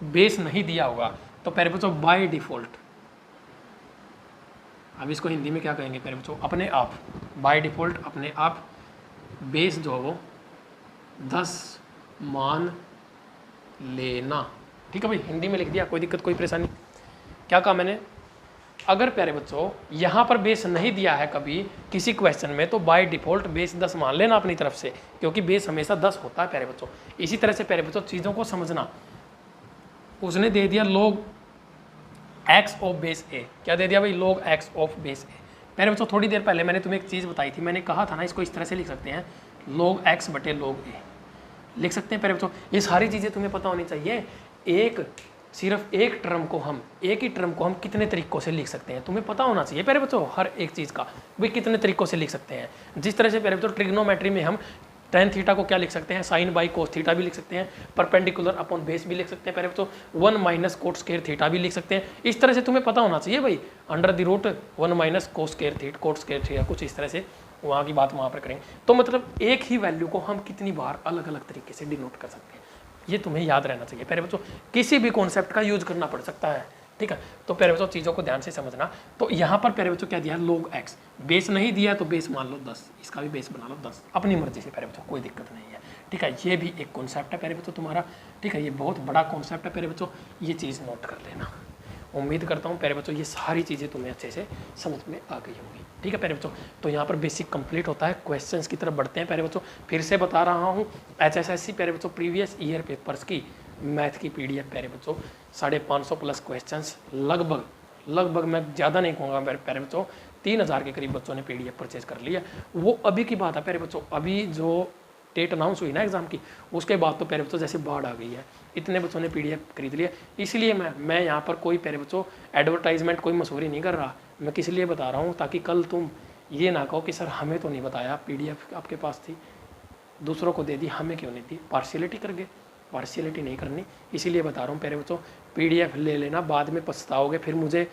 बेस नहीं दिया होगा तो प्यारे बच्चों बाय डिफॉल्ट, अब इसको हिंदी में क्या कहेंगे प्यारे बच्चों, अपने आप, बाय डिफॉल्ट अपने आप बेस जो वो 10 मान लेना, ठीक है भाई, हिंदी में लिख दिया, कोई दिक्कत कोई परेशानी। क्या कहा मैंने, अगर प्यारे बच्चों यहाँ पर बेस नहीं दिया है कभी किसी क्वेश्चन में तो बाय डिफॉल्ट बेस 10 मान लेना अपनी तरफ से, क्योंकि बेस हमेशा 10 होता है प्यारे बच्चों। इसी तरह से प्यारे बच्चों चीज़ों को समझना, उसने दे दिया log x of base a, क्या दे दिया भाई, log x of base a। प्यारे बच्चों थोड़ी देर पहले मैंने तुम्हें एक चीज़ बताई थी, मैंने कहा था ना इसको इस तरह से लिख सकते हैं log x बटे log a लिख सकते हैं प्यारे बच्चों। ये सारी चीज़ें तुम्हें पता होनी चाहिए। सिर्फ एक ही टर्म को हम कितने तरीकों से लिख सकते हैं तुम्हें पता होना चाहिए प्यारे बच्चों, हर एक चीज़ का भाई कितने तरीकों से लिख सकते हैं। जिस तरह से प्यारे बच्चों ट्रिग्नोमेट्री में हम tan थीटा को क्या लिख सकते हैं, साइन बाई कोस थीटा भी लिख सकते हैं, परपेंडिकुलर अपॉन बेस भी लिख सकते हैं प्यारे बच्चों, 1 माइनस कोट स्क्वायर थीटा भी लिख सकते हैं। इस तरह से तुम्हें पता होना चाहिए भाई, under the root 1 minus cos square theta cot square theta, कुछ इस तरह से वहाँ की बात वहाँ पर करेंगे। तो मतलब एक ही वैल्यू को हम कितनी बार अलग अलग तरीके से डिनोट कर सकते हैं, ये तुम्हें याद रहना चाहिए प्यारे बच्चों। किसी भी कॉन्सेप्ट का यूज करना पड़ सकता है, ठीक है। तो प्यारे बच्चों चीज़ों को ध्यान से समझना। तो यहाँ पर प्यारे बच्चों क्या दिया, log x, बेस नहीं दिया तो बेस मान लो 10, इसका भी बेस बना लो 10, अपनी मर्जी से प्यारे बच्चों, कोई दिक्कत नहीं है, ठीक है। ये भी एक कॉन्सेप्ट है प्यारे बच्चों तुम्हारा, ठीक है। ये बहुत बड़ा कॉन्सेप्ट है प्यारे बच्चों, ये चीज़ नोट कर लेना। उम्मीद करता हूँ प्यारे बच्चों ये सारी चीज़ें तुम्हें अच्छे से समझ में आ गई होंगी, ठीक है प्यारे बच्चों। तो यहाँ पर बेसिक कंप्लीट होता है, क्वेश्चंस की तरफ बढ़ते हैं प्यारे बच्चों। फिर से बता रहा हूँ HSSC प्यारे बच्चों प्रीवियस ईयर पेपर्स की मैथ की PDF प्यारे बच्चों 550 प्लस क्वेश्चंस, लगभग मैं ज़्यादा नहीं कहूँगा प्यारे बच्चों, 3000 के करीब बच्चों ने PDF परचेज कर लिया। वो अभी की बात है प्यारे बच्चों, अभी जो डेट अनाउंस हुई ना एग्जाम की, उसके बाद तो प्यारे बच्चों जैसे बाढ़ आ गई है, इतने बच्चों ने PDF खरीद लिया। इसलिए मैं यहाँ पर कोई प्यारे बच्चों एडवर्टाइजमेंट कोई मशहूरी नहीं कर रहा, मैं किस लिए बता रहा हूँ, ताकि कल तुम ये ना कहो कि सर हमें तो नहीं बताया, PDF आपके पास थी, दूसरों को दे दी, हमें क्यों नहीं दी, पार्शियलिटी कर गए। पार्शियलिटी नहीं करनी, इसीलिए बता रहा हूँ प्यारे बच्चों, PDF ले लेना, बाद में पछताओगे, फिर मुझे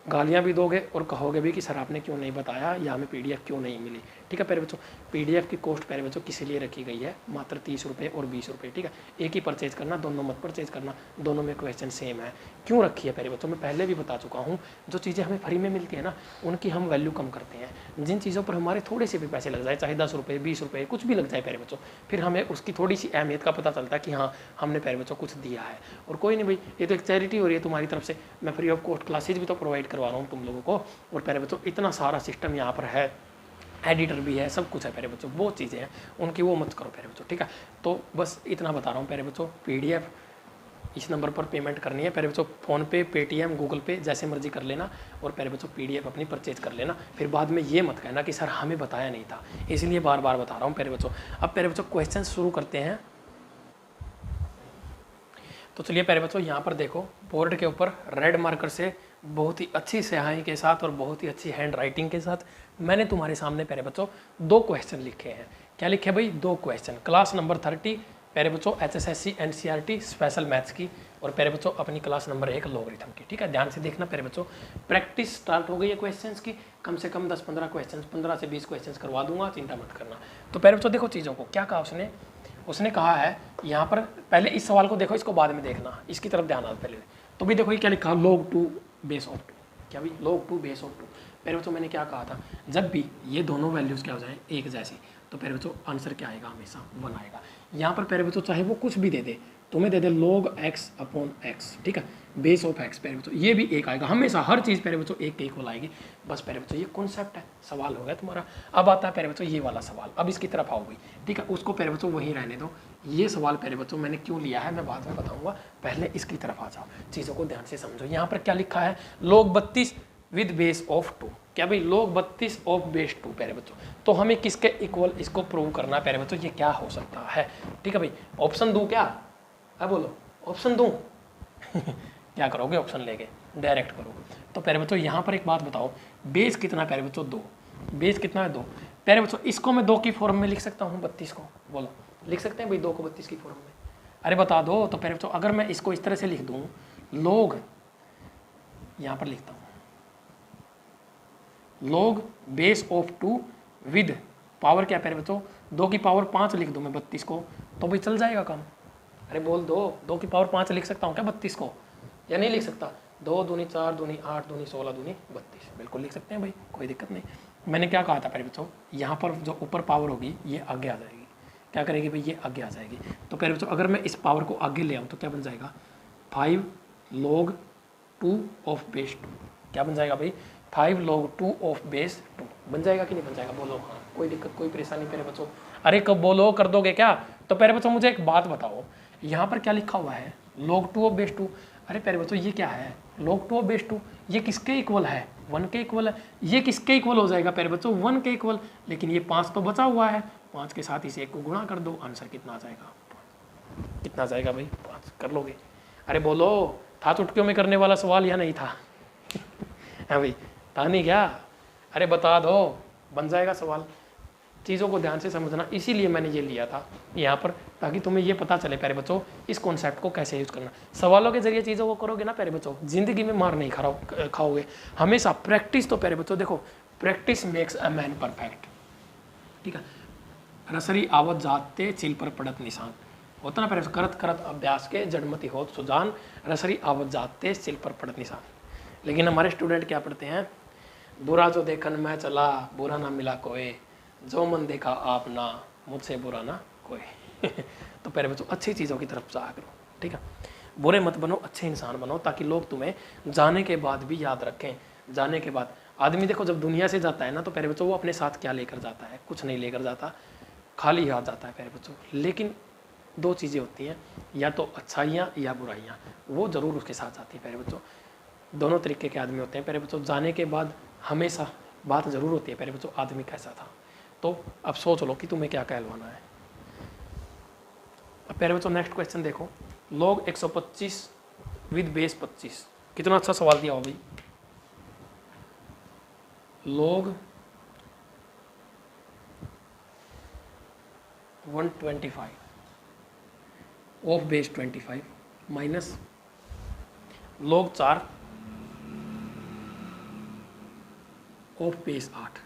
गालियाँ भी दोगे और कहोगे भी कि सर आपने क्यों नहीं बताया या हमें PDF क्यों नहीं मिली, ठीक है प्यारे बच्चों। PDF की कॉस्ट प्यारे बच्चों किस लिए रखी गई है, मात्र 30 रुपये और 20 रुपये, ठीक है। एक ही परचेज करना, दोनों मत परचेज करना, दोनों में क्वेश्चन सेम है। क्यों रखी है प्यारे बच्चों, मैं पहले भी बता चुका हूँ, जो चीज़ें हमें फ्री में मिलती है ना, उनकी हम वैल्यू कम करते हैं। जिन चीज़ों पर हमारे थोड़े से भी पैसे लग जाए, चाहे 10 रुपये 20 रुपये कुछ भी लग जाए प्यारे बच्चों, फिर हमें उसकी थोड़ी सी अहमियत का पता चलता है कि हाँ हमने प्यारे बच्चों कुछ दिया है। और कोई नहीं भाई, ये तो एक चैरिटी हो रही है तुम्हारी तरफ से, मैं फ्री ऑफ कॉस्ट क्लासेज भी तो प्रोवाइड करवा रहा हूँ तुम लोगों को। और प्यारे बच्चों इतना सारा सिस्टम यहाँ पर है, एडिटर भी है, सब कुछ है प्यारे बच्चों, बहुत चीज़ें हैं, उनकी वो मत करो प्यारे बच्चों, ठीक है। तो बस इतना बता रहा हूँ प्यारे बच्चों, PDF इस नंबर पर पेमेंट करनी है प्यारे बच्चों, फ़ोनपे, पेटीएम, गूगल पे, जैसे मर्जी कर लेना, और प्यारे बच्चों PDF अपनी परचेज कर लेना। फिर बाद में ये मत कहना कि सर हमें बताया नहीं था, इसलिए बार बार बता रहा हूँ प्यारे बच्चों। अब प्यारे बच्चों क्वेश्चन शुरू करते हैं। तो चलिए प्यारे बच्चों, यहाँ पर देखो बोर्ड के ऊपर रेड मार्कर से बहुत ही अच्छी स्याही के साथ और बहुत ही अच्छी हैंड राइटिंग के साथ मैंने तुम्हारे सामने प्यारे बच्चों 2 क्वेश्चन लिखे हैं। क्या लिखे भाई, 2 क्वेश्चन, क्लास नंबर 30 प्यारे बच्चों HSSC NCERT स्पेशल मैथ्स की, और प्यारे बच्चों अपनी क्लास नंबर 1 लॉगरिथम की, ठीक है। ध्यान से देखना प्यारे बच्चों, प्रैक्टिस स्टार्ट हो गई है क्वेश्चंस की, कम से कम 10-15 क्वेश्चन, 15 से 20 क्वेश्चन करवा दूंगा, चिंता मत करना। तो प्यारे बच्चों देखो चीज़ों को, क्या कहा उसने कहा है यहाँ पर, पहले इस सवाल को देखो, इसको बाद में देखना, इसकी तरफ ध्यान आ पहले। तो भी देखो ये क्या लिखा, log 2 बेस ऑफ 2, क्या भाई log 2 बेस ऑफ 2। पहले बच्चों मैंने क्या कहा था, जब भी ये दोनों वैल्यूज़ क्या हो जाए एक जैसी, तो पहले बच्चों आंसर क्या आएगा, हमेशा 1 आएगा। यहाँ पर पहले बच्चों चाहे वो कुछ भी दे दे, तुम्हें दे दे log x अपॉन x, ठीक है, बेस ऑफ x, पहले बच्चों ये भी 1 आएगा, हमेशा हर चीज़ पहले बच्चों 1 के इक्वल आएगी। बस पहले बच्चों ये कॉन्सेप्ट है, सवाल हो गया तुम्हारा। अब आता है पहले बच्चों ये वाला सवाल, अब इसकी तरफ आओ भाई, ठीक है, उसको पहले बच्चों वहीं रहने दो। ये सवाल पहले बच्चों मैंने क्यों लिया है मैं बाद में बताऊंगा, पहले इसकी तरफ आ जाओ, चीज़ों को ध्यान से समझो। यहाँ पर क्या लिखा है, log 32 विद बेस ऑफ 2, क्या भाई log 32 ऑफ बेस 2 प्यारे बच्चों। तो हमें किसके इक्वल इसको प्रूव करना है प्यारे बच्चों, ये क्या हो सकता है, ठीक है भाई। ऑप्शन दूं क्या, अब बोलो ऑप्शन दूं क्या करोगे, ऑप्शन लेके डायरेक्ट करोगे। तो प्यारे बच्चों यहाँ पर एक बात बताओ, बेस कितना है प्यारे बच्चों, 2, बेस कितना है 2 प्यारे बच्चों। इसको मैं 2 की फॉर्म में लिख सकता हूँ 32 को, बोलो लिख सकते हैं भाई 2 को 32 की फॉर्म में, अरे बता दो। तो प्यारे बच्चों अगर मैं इसको इस तरह से लिख दूँ, log, यहाँ पर लिखता हूँ log base of 2 with power क्या प्यारे बच्चों, 2 की पावर 5 लिख दूँ मैं 32 को, तो भाई चल जाएगा काम। अरे बोल दो, 2 की पावर 5 लिख सकता हूँ क्या 32 को, या नहीं लिख सकता, 2 दूनी 4 दूनी 8 दूनी 16 दूनी 32, बिल्कुल लिख सकते हैं भाई, कोई दिक्कत नहीं। मैंने क्या कहा था प्यारे बच्चों, यहाँ पर जो ऊपर पावर होगी ये आगे आ जाएगी, क्या करेगी भाई, ये आगे आ जाएगी। तो प्यारे बच्चों अगर मैं इस पावर को आगे ले आऊँ तो क्या बन जाएगा, 5 log 2 ऑफ बेस 2, क्या बन जाएगा भाई, 5 log 2 ऑफ बेस 2 बन जाएगा कि नहीं बन जाएगा, बोलो हाँ, कोई दिक्कत कोई परेशानी प्यारे बच्चों। अरे कब बोलो, कर दोगे क्या। तो प्यारे बच्चों मुझे एक बात बताओ, यहाँ पर क्या लिखा हुआ है, log 2 ऑफ बेस 2, अरे प्यारे बच्चों ये क्या है, log 2 ऑफ बेस 2, ये किसके इक्वल है, 1 के इक्वल है। ये किसके इक्वल हो जाएगा प्यारे बच्चों, 1 के इक्वल, लेकिन ये 5 तो बचा हुआ है, 5 के साथ इस 1 को गुणा कर दो, आंसर कितना आ जाएगा, कितना आ जाएगा भाई 5, कर लोगे? अरे बोलो, था चुटकियों में करने वाला सवाल या नहीं था? हाँ भाई, था नहीं क्या? अरे बता दो, बन जाएगा सवाल। चीज़ों को ध्यान से समझना, इसीलिए मैंने ये लिया था यहाँ पर, ताकि तुम्हें ये पता चले प्यारे बच्चों इस कॉन्सेप्ट को कैसे यूज करना। सवालों के जरिए चीज़ों को करोगे ना प्यारे बच्चों, जिंदगी में मार नहीं खाओगे हमेशा। प्रैक्टिस तो प्यारे बच्चों देखो, practice makes a man perfect, ठीक है। रसरी आवत जाते चिल पर पड़त निशान, होता ना प्यारे, करत करत अभ्यास के जड़मती होत सुजान, रसरी आवत जाते चिल पर पड़त निशान। लेकिन हमारे स्टूडेंट क्या पढ़ते हैं, बुरा जो देखन मैं चला, बुरा ना मिला कोई, जो मन देखा आप ना, मुझसे बुरा ना कोई। तो प्यारे बच्चों अच्छी चीज़ों की तरफ जाया करो, ठीक है। बुरे मत बनो, अच्छे इंसान बनो, ताकि लोग तुम्हें जाने के बाद भी याद रखें। जाने के बाद आदमी देखो जब दुनिया से जाता है ना, तो प्यारे बच्चों वो अपने साथ क्या लेकर जाता है, कुछ नहीं लेकर जाता, खाली हाथ जाता है प्यारे बच्चों। लेकिन 2 चीज़ें होती हैं, या तो अच्छाइयाँ या बुराइयाँ, वो ज़रूर उसके साथ जाती है प्यारे बच्चों। दोनों तरीके के आदमी होते हैं प्यारे बच्चों। जाने के बाद हमेशा बात ज़रूर होती है प्यारे बच्चों, आदमी कैसा था। तो अब सोच लो कि तुम्हें क्या कहलवाना है। अब प्यारे बच्चों नेक्स्ट क्वेश्चन देखो, log 125 विद बेस 25, कितना अच्छा सवाल दिया हो भाई। log 125 of base 25 minus log 4 of base 8,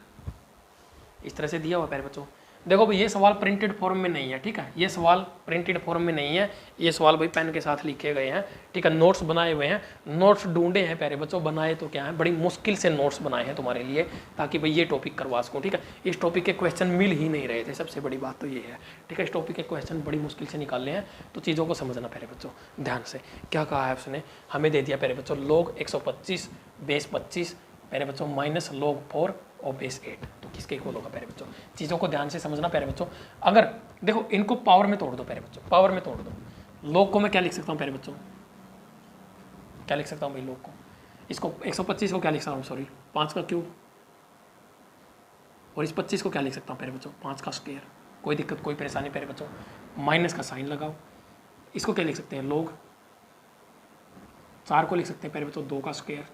इस तरह से दिया हुआ प्यारे बच्चों। देखो भाई ये सवाल प्रिंटेड फॉर्म में नहीं है, ठीक है। ये सवाल प्रिंटेड फॉर्म में नहीं है, ये सवाल भाई पेन के साथ लिखे गए हैं, ठीक है। नोट्स बनाए हुए हैं, नोट्स ढूंढे हैं प्यारे बच्चों। बनाए तो क्या है, बड़ी मुश्किल से नोट्स बनाए हैं तुम्हारे लिए, ताकि भाई ये टॉपिक करवा सकूँ, ठीक है। इस टॉपिक के क्वेश्चन मिल ही नहीं रहे थे, सबसे बड़ी बात तो ये है, ठीक है। इस टॉपिक के क्वेश्चन बड़ी मुश्किल से निकाले हैं, तो चीज़ों को समझना प्यारे बच्चों ध्यान से। क्या कहा है उसने, हमें दे दिया प्यारे बच्चों log 125 बेस 25 प्यारे बच्चों माइनस log 4 और बेस 8, तो किसके इक्वल होगा प्यारे बच्चों। चीज़ों को ध्यान से समझना प्यारे बच्चों। अगर देखो इनको पावर में तोड़ दो प्यारे बच्चों, पावर में तोड़ दो। log को मैं क्या लिख सकता हूँ प्यारे बच्चों, क्या लिख सकता हूँ भाई log को, इसको 125 को क्या लिख सकता हूँ, सॉरी 5 का क्यूब, और इस 25 को क्या लिख सकता हूँ प्यारे बच्चों, 5 का स्क्वायर। कोई दिक्कत कोई परेशानी प्यारे बच्चों, माइनस का साइन लगाओ। इसको क्या लिख सकते हैं, log 4 को लिख सकते हैं प्यारे बच्चों 2 का स्क्वायर,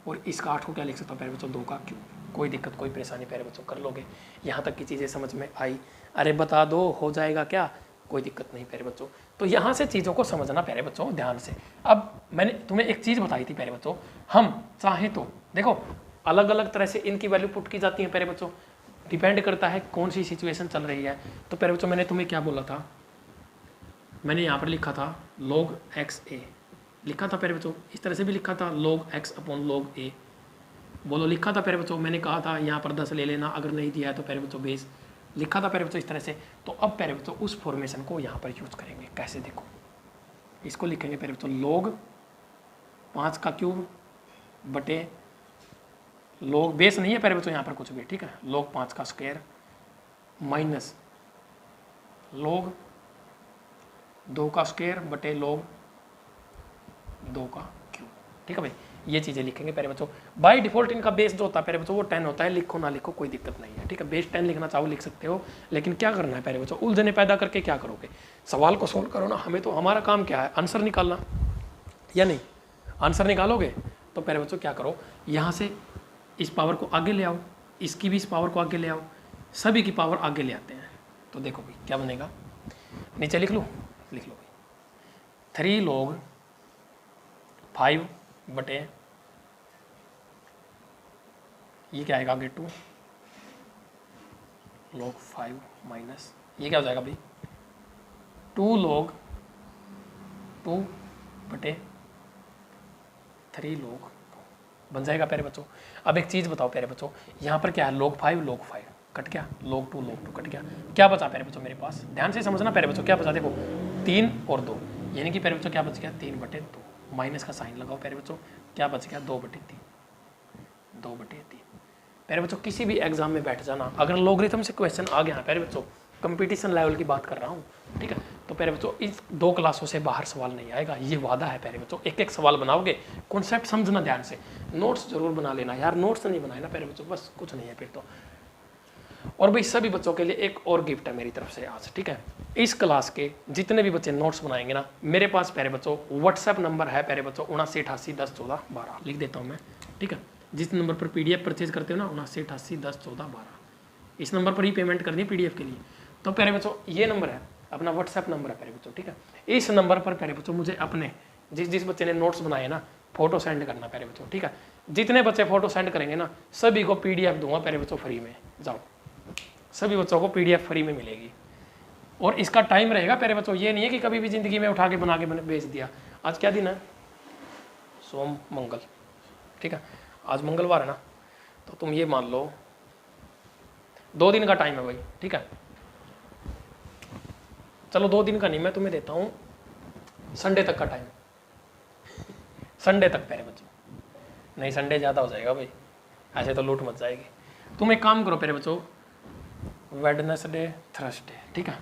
और इसका 8 को क्या लिख सकता हूँ प्यारे बच्चों 2 का क्यूब। कोई दिक्कत कोई परेशानी प्यारे बच्चों, कर लोगे। यहाँ तक की चीज़ें समझ में आई? अरे बता दो हो जाएगा क्या, कोई दिक्कत नहीं प्यारे बच्चों। तो यहाँ से चीज़ों को समझना प्यारे बच्चों ध्यान से। अब मैंने तुम्हें एक चीज़ बताई थी प्यारे बच्चों, हम चाहें तो देखो अलग अलग तरह से इनकी वैल्यू पुट की जाती है प्यारे बच्चों, डिपेंड करता है कौन सी सिचुएशन चल रही है। तो प्यारे बच्चों मैंने तुम्हें क्या बोला था, मैंने यहाँ पर लिखा था log x a लिखा था प्यारे बच्चों, इस तरह से भी लिखा था log x upon log a, बोलो लिखा था प्यारे बच्चों। मैंने कहा था यहाँ पर 10 ले लेना, अगर नहीं दिया है तो प्यारे बच्चों बेस, लिखा था प्यारे बच्चों इस तरह से। तो अब प्यारे बच्चों उस फॉर्मेशन को यहाँ पर यूज करेंगे, कैसे देखो, इसको लिखेंगे प्यारे बच्चों log 5 का क्यूब बटे log बेस नहीं है प्यारे बच्चों यहाँ पर कुछ भी, ठीक है, log 5 का स्क्वायर माइनस log 2 का स्क्वायर बटे log 2 का क्यूब, ठीक है भाई। ये चीज़ें लिखेंगे प्यारे बच्चों। बाय डिफॉल्ट इनका बेस जो होता है प्यारे बच्चों वो 10 होता है, लिखो ना लिखो कोई दिक्कत नहीं है, ठीक है। बेस 10 लिखना चाहो लिख सकते हो, लेकिन क्या करना है प्यारे बच्चों, उलझने पैदा करके क्या करोगे, सवाल को सोल्व करो ना। हमें तो हमारा काम क्या है, आंसर निकालना, या नहीं। आंसर निकालोगे तो प्यारे बच्चों क्या करो, यहाँ से इस पावर को आगे ले आओ, इसकी भी इस पावर को आगे ले आओ, सभी की पावर आगे ले आते हैं। तो देखो भाई क्या बनेगा, नीचे लिख लो, लिख लो भाई 3 log 5 बटे ये क्या आएगा आगे 2 log 5 माइनस ये क्या हो जाएगा भाई 2 log 2 बटे 3 log 2 बन जाएगा प्यारे बच्चों। अब एक चीज़ बताओ प्यारे बच्चों, यहाँ पर क्या है log 5 कट गया, log 2 कट गया, क्या बचा प्यारे बच्चों मेरे पास, ध्यान से समझना प्यारे बच्चों, क्या बचा देखो 3 और 2, यानी कि प्यारे बच्चों क्या बच गया 3 बटे 2, माइनस का साइन लगाओ प्यारे बच्चों, क्या बच गया 2 बटे 3 प्यारे बच्चों। किसी भी एग्जाम में बैठ जाना, अगर लॉगरिथम से क्वेश्चन आ गया है प्यारे बच्चों, कंपटीशन लेवल की बात कर रहा हूँ, ठीक है, तो प्यारे बच्चों इस 2 क्लासों से बाहर सवाल नहीं आएगा, ये वादा है प्यारे बच्चों। एक एक सवाल बनाओगे, कॉन्सेप्ट समझना ध्यान से, नोट्स जरूर बना लेना यार, नोट्स नहीं बनाए ना प्यारे बच्चों बस कुछ नहीं है फिर तो। और भाई सभी बच्चों के लिए एक और गिफ्ट है मेरी तरफ से आज, ठीक है। इस क्लास के जितने भी बच्चे नोट्स बनाएंगे ना, मेरे पास प्यारे बच्चों व्हाट्सएप नंबर है प्यारे बच्चों 7988101412, लिख देता हूँ मैं, ठीक है। जिस नंबर पर PDF परचेज करते हो ना 7988101412, इस नंबर पर ही पेमेंट करनी है PDF के लिए। तो प्यारे बच्चों ये नंबर है अपना व्हाट्सएप नंबर है प्यारे बच्चों, ठीक है। इस नंबर पर प्यारे बच्चों मुझे अपने जिस बच्चे ने नोट्स बनाए ना फोटो सेंड करना प्यारे बच्चों, ठीक है। जितने बच्चे फोटो सेंड करेंगे ना सभी को PDF दूंगा प्यारे बच्चों फ्री में, जाओ सभी बच्चों को PDF फ्री में मिलेगी। और इसका टाइम रहेगा प्यारे बच्चों, ये नहीं है कि कभी भी जिंदगी में उठा के बना के मैंने भेज दिया। आज क्या दिन है? सोम मंगल, ठीक है। आज मंगलवार है ना, तो तुम ये मान लो 2 दिन का टाइम है भाई, ठीक है। चलो 2 दिन का नहीं, मैं तुम्हें देता हूँ संडे तक का टाइम, संडे तक प्यारे बच्चों। नहीं संडे ज़्यादा हो जाएगा भाई, ऐसे तो लूट मच जाएगी। तुम एक काम करो प्यारे बच्चों, वेडनेसडे थर्सडे, ठीक है,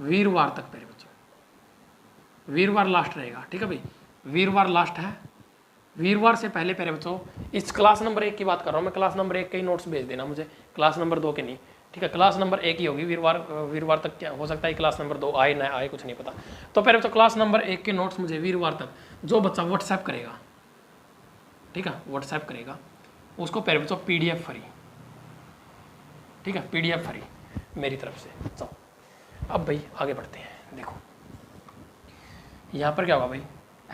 वीरवार तक प्यारे बच्चों, वीरवार लास्ट रहेगा, ठीक है भाई। वीरवार लास्ट है, वीरवार से पहले प्यारे बच्चों इस क्लास नंबर 1 की बात कर रहा हूँ मैं, क्लास नंबर 1 के ही नोट्स भेज देना मुझे, क्लास नंबर 2 के नहीं, ठीक है। क्लास नंबर 1 ही होगी, वीरवार तक क्या हो सकता है क्लास नंबर 2 आए ना आए कुछ नहीं पता। तो प्यारे बच्चों क्लास नंबर 1 के नोट्स मुझे वीरवार तक जो बच्चा व्हाट्सएप करेगा, ठीक है, व्हाट्सएप करेगा उसको प्यारे बच्चों PDF फ्री, ठीक है, PDF फ्री मेरी तरफ से। चलो अब भाई आगे बढ़ते हैं। देखो यहाँ पर क्या होगा भाई,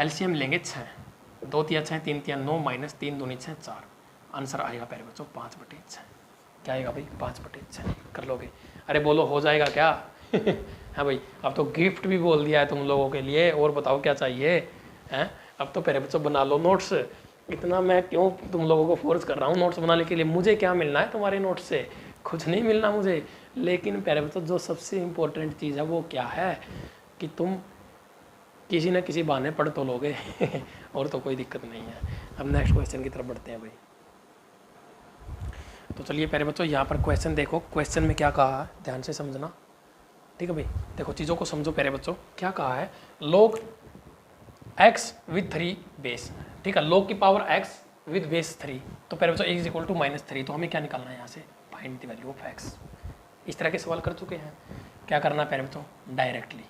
LCM लेंगे 6, 2 तिया 6, 3 तिया 9 माइनस 3 दूनी 6 4, आंसर आएगा प्यारे बच्चों 5/6। क्या आएगा भाई 5/6, कर लोगे? अरे बोलो हो जाएगा क्या? हाँ भाई अब तो गिफ्ट भी बोल दिया है तुम लोगों के लिए, और बताओ क्या चाहिए हैं? अब तो प्यारे बच्चों बना लो नोट्स, इतना मैं क्यों तुम लोगों को फोर्स कर रहा हूँ नोट्स बनाने के लिए? मुझे क्या मिलना है तुम्हारे नोट्स से? कुछ नहीं मिलना मुझे। लेकिन प्यारे बच्चों जो सबसे इम्पोर्टेंट चीज़ है वो क्या है कि तुम किसी न किसी बहाने पढ़ तो लोगे और तो कोई दिक्कत नहीं है। अब नेक्स्ट क्वेश्चन की तरफ बढ़ते हैं भाई। तो चलिए प्यारे बच्चों यहाँ पर क्वेश्चन देखो, क्वेश्चन में क्या कहा है ध्यान से समझना, ठीक है भाई। देखो चीज़ों को समझो प्यारे बच्चों, क्या कहा है, log x with 3 बेस, ठीक है, log की पावर x with बेस 3। तो प्यारे बच्चों x इक्वल टू -3, तो हमें क्या निकालना है यहाँ से, find the value of x। इस तरह के सवाल कर चुके हैं, क्या करना है प्यारे बच्चों, डायरेक्टली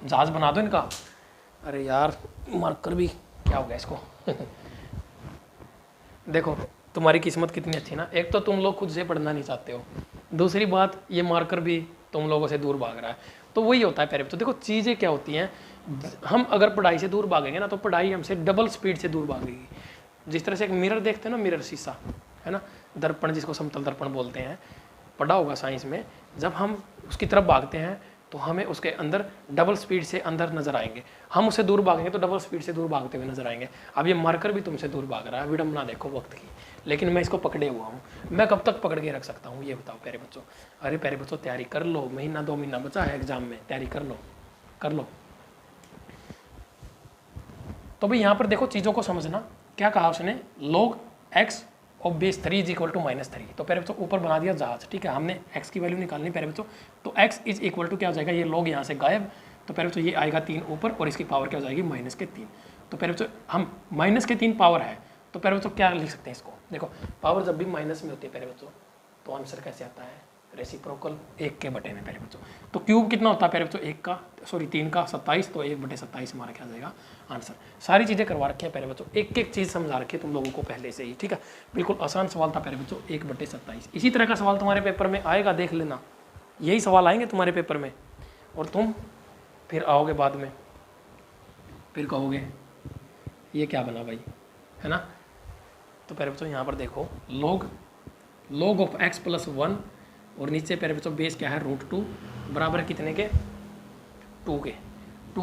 जहाज बना दो इनका। अरे यार मार्कर भी क्या हो गया इसको देखो तुम्हारी किस्मत कितनी अच्छी ना, एक तो तुम लोग खुद से पढ़ना नहीं चाहते हो, दूसरी बात ये मार्कर भी तुम लोगों से दूर भाग रहा है। तो वही होता है प्यारे बच्चों, देखो चीज़ें क्या होती हैं, हम अगर पढ़ाई से दूर भागेंगे ना तो पढ़ाई हमसे डबल स्पीड से दूर भागेगी। जिस तरह से एक मिरर देखते हैं ना, मिरर शीशा है ना, दर्पण जिसको समतल दर्पण बोलते हैं, पढ़ा होगा साइंस में, जब हम उसकी तरफ भागते हैं तो हमें उसके अंदर डबल स्पीड से अंदर नजर आएंगे, हम उससे दूर भागेंगे तो डबल स्पीड से दूर भागते हुए नजर आएंगे। अब ये मार्कर भी तुमसे दूर भाग रहा है, विडम्बना देखो वक्त की, लेकिन मैं इसको पकड़े हुआ हूँ, मैं कब तक पकड़ के रख सकता हूँ ये बताओ प्यारे बच्चों। अरे प्यारे बच्चों तैयारी कर लो, 1-2 महीना बचा है एग्जाम में, तैयारी कर लो कर लो। तो भाई यहाँ पर देखो चीज़ों को समझना, क्या कहा उसने, log x और बेस 3 इज इक्वल टू -3। तो प्यारे बच्चों ऊपर बना दिया जहाज, ठीक है, हमने x की वैल्यू निकालनी प्यारे बच्चों, तो x इज इक्वल टू क्या हो जाएगा, ये log यहाँ से गायब, तो प्यारे बच्चों ये आएगा 3 ऊपर और इसकी पावर क्या हो जाएगी -3। तो प्यारे बच्चों हम -3 पावर है, तो प्यारे बच्चों क्या लिख सकते हैं इसको, देखो पावर जब भी माइनस में होती है प्यारे बच्चों तो आंसर कैसे आता है, रेसिप्रोकल 1 के बटे में प्यारे बच्चों। तो क्यूब कितना होता है प्यारे बच्चों, 3 का 27, तो 1/27 हमारा क्या आ जाएगा आंसर। सारी चीज़ें करवा रखी है प्यारे बच्चों, एक एक चीज़ समझा रखी है तुम लोगों को पहले से ही, ठीक है, बिल्कुल आसान सवाल था प्यारे बच्चों, 1/27। इसी तरह का सवाल तुम्हारे पेपर में आएगा, देख लेना, यही सवाल आएंगे तुम्हारे पेपर में, और तुम फिर आओगे बाद में फिर कहोगे ये क्या बना भाई, है ना। तो प्यारे बच्चों यहाँ पर देखो log ऑफ x + 1 और नीचे प्यारे बच्चों बेस क्या है √2 बराबर कितने के, 2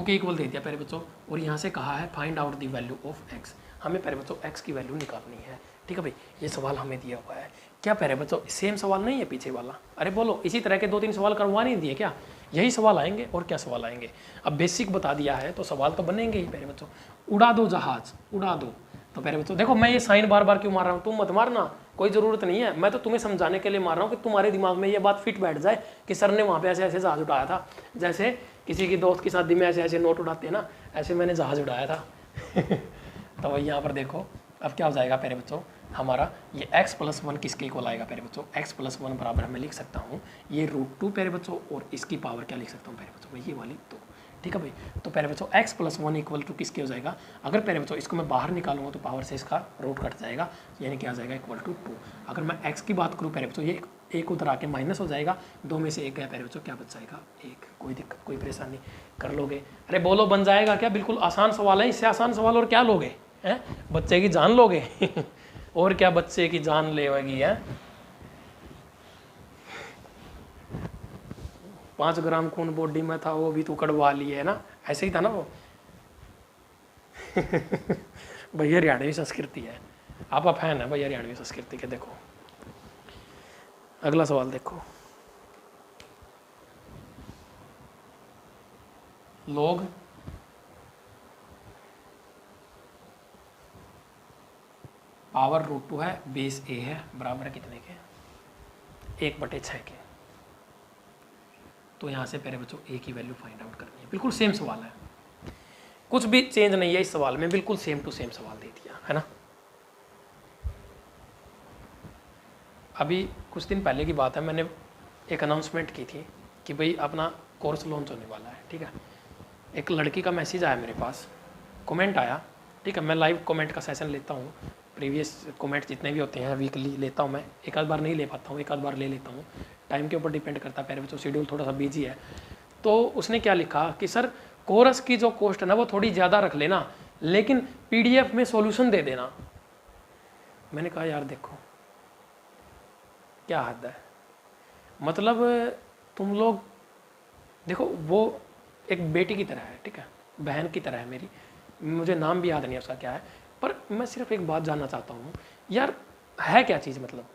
के इक्वल दे दिया प्यारे बच्चों, और यहाँ से कहा है find out the value of x। हमें प्यारे बच्चों x की वैल्यू निकालनी है, ठीक है भाई, ये सवाल हमें दिया हुआ है। क्या प्यारे बच्चों सेम सवाल नहीं है पीछे वाला, अरे बोलो इसी तरह के 2-3 सवाल करवा नहीं दिए क्या, यही सवाल आएंगे और क्या सवाल आएंगे। अब बेसिक बता दिया है तो सवाल तो बनेंगे ही प्यारे बच्चों। उड़ा दो जहाज, उड़ा दो, तो प्यारे बच्चों देखो मैं ये साइन बार बार क्यों मार रहा हूँ, तुम मत मारना, कोई ज़रूरत नहीं है, मैं तो तुम्हें समझाने के लिए मार रहा हूँ कि तुम्हारे दिमाग में ये बात फिट बैठ जाए कि सर ने वहाँ पे ऐसे ऐसे जहाज उड़ाया था, जैसे किसी की दोस्त की शादी में ऐसे ऐसे नोट उड़ाते हैं ना, ऐसे मैंने जहाज उड़ाया था। तो वही यहाँ पर देखो अब क्या हो जाएगा प्यारे बच्चों, हमारा ये x प्लस वन किसके इक्वल आएगा प्यारे बच्चों, x प्लस वन बराबर मैं लिख सकता हूँ ये √2 प्यारे बच्चों, और इसकी पावर क्या लिख सकता हूँ प्यारे बच्चों, ये वाली 2। ठीक है भाई, तो प्यारे बच्चों x plus one equal to किसके हो जाएगा, अगर प्यारे बच्चों इसको मैं बाहर निकालूंगा तो पावर से इसका रूट कट जाएगा, यानी क्या आ जाएगा इक्वल टू 2। अगर मैं x की बात करूँ प्यारे बच्चों, ये एक उधर आके माइनस हो जाएगा, 2 में से 1 गया प्यारे बच्चों, क्या बच जाएगा 1। कोई दिक्कत कोई परेशानी, कर लोगे? अरे बोलो बन जाएगा क्या? बिल्कुल आसान सवाल है, इससे आसान सवाल और क्या लोगे हैं? बच्चे की जान लोगे और क्या बच्चे की जान लेगी है? 5 ग्राम खून बॉडी में था, वो भी तो कड़वा लिए है ना, ऐसे ही था ना वो भैया हरियाणवी संस्कृति है, आप फैन है भैया हरियाणवी संस्कृति के। देखो अगला सवाल देखो, लोग पावर √2 है, बेस a है, बराबर है कितने के, 1/6 के। तो यहाँ से पहले बच्चों a की वैल्यू फाइंड आउट करनी है। बिल्कुल सेम सवाल है, कुछ भी चेंज नहीं है इस सवाल में, बिल्कुल सेम टू सेम सवाल दे दिया है ना। अभी कुछ दिन पहले की बात है, मैंने एक अनाउंसमेंट की थी कि भाई अपना कोर्स लॉन्च होने वाला है। ठीक है, एक लड़की का मैसेज आया मेरे पास, कमेंट आया। ठीक है, मैं लाइव कमेंट का सेशन लेता हूँ, प्रीवियस कमेंट जितने भी होते हैं वीकली लेता हूँ मैं, एक आध बार नहीं ले पाता हूँ, एक आध बार ले लेता हूँ, टाइम के ऊपर डिपेंड करता है, पहले बच्चों शेड्यूल थोड़ा सा बिजी है। तो उसने क्या लिखा कि सर कोरस की जो कॉस्ट है ना वो थोड़ी ज़्यादा रख लेना, लेकिन PDF में सॉल्यूशन दे देना। मैंने कहा यार देखो क्या हद है, मतलब तुम लोग देखो, वो एक बेटी की तरह है, ठीक है, बहन की तरह है मेरी, मुझे नाम भी याद नहीं है उसका क्या है, पर मैं सिर्फ एक बात जानना चाहता हूँ यार, है क्या चीज़, मतलब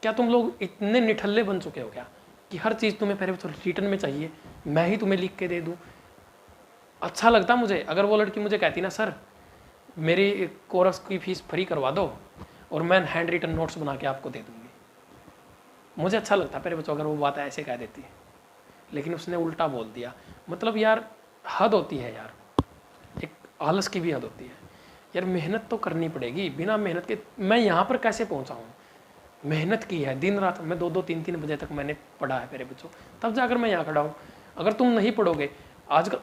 क्या तुम लोग इतने निठल्ले बन चुके हो क्या कि हर चीज़ तुम्हें पहले तो रिटर्न में चाहिए, मैं ही तुम्हें लिख के दे दूँ? अच्छा लगता मुझे अगर वो लड़की मुझे कहती ना सर मेरी कोर्स की फीस फ्री करवा दो और मैं हैंड रिटन नोट्स बना के आपको दे दूँगी, मुझे अच्छा लगता पहले बच्चों अगर वो बात ऐसे कह देती, लेकिन उसने उल्टा बोल दिया। मतलब यार हद होती है यार, एक आलस की भी हद होती है यार, मेहनत तो करनी पड़ेगी, बिना मेहनत के मैं यहाँ पर कैसे पहुँचा हूँ, मेहनत की है दिन रात, मैं 2-2 3-3 बजे तक मैंने पढ़ा है मेरे बच्चों, तब जाकर मैं यहाँ खड़ा हूँ। अगर तुम नहीं पढ़ोगे, आज का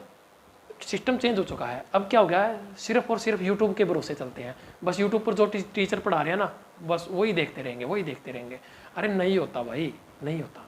सिस्टम चेंज हो चुका है, अब क्या हो गया है, सिर्फ और सिर्फ यूट्यूब के भरोसे चलते हैं, बस यूट्यूब पर जो टीचर पढ़ा रहे हैं ना बस वही देखते रहेंगे, वही देखते रहेंगे। अरे नहीं होता भाई, नहीं होता।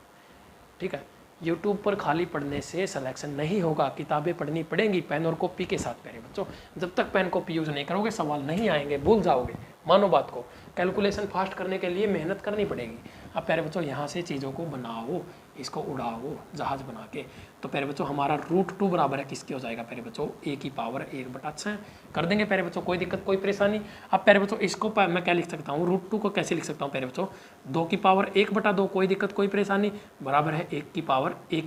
ठीक है, यूट्यूब पर खाली पढ़ने से सिलेक्शन नहीं होगा, किताबें पढ़नी पड़ेंगी पेन और कॉपी के साथ प्यारे बच्चों। जब तक पेन कॉपी यूज़ नहीं करोगे सवाल नहीं आएंगे, भूल जाओगे, मानो बात को। कैलकुलेशन फास्ट करने के लिए मेहनत करनी पड़ेगी। अब प्यारे बच्चों यहाँ से चीज़ों को बनाओ, इसको उड़ाओ जहाज बना के। तो प्यारे बच्चों हमारा √2 बराबर है किसके हो जाएगा प्यारे बच्चों, a की पावर 1/6 कर देंगे प्यारे बच्चों, कोई दिक्कत कोई परेशानी। अब प्यारे बच्चों इसको मैं क्या लिख सकता हूँ, √2 को कैसे लिख सकता हूँ प्यारे बच्चों, 2 की पावर 1/2, कोई दिक्कत कोई परेशानी, बराबर है a की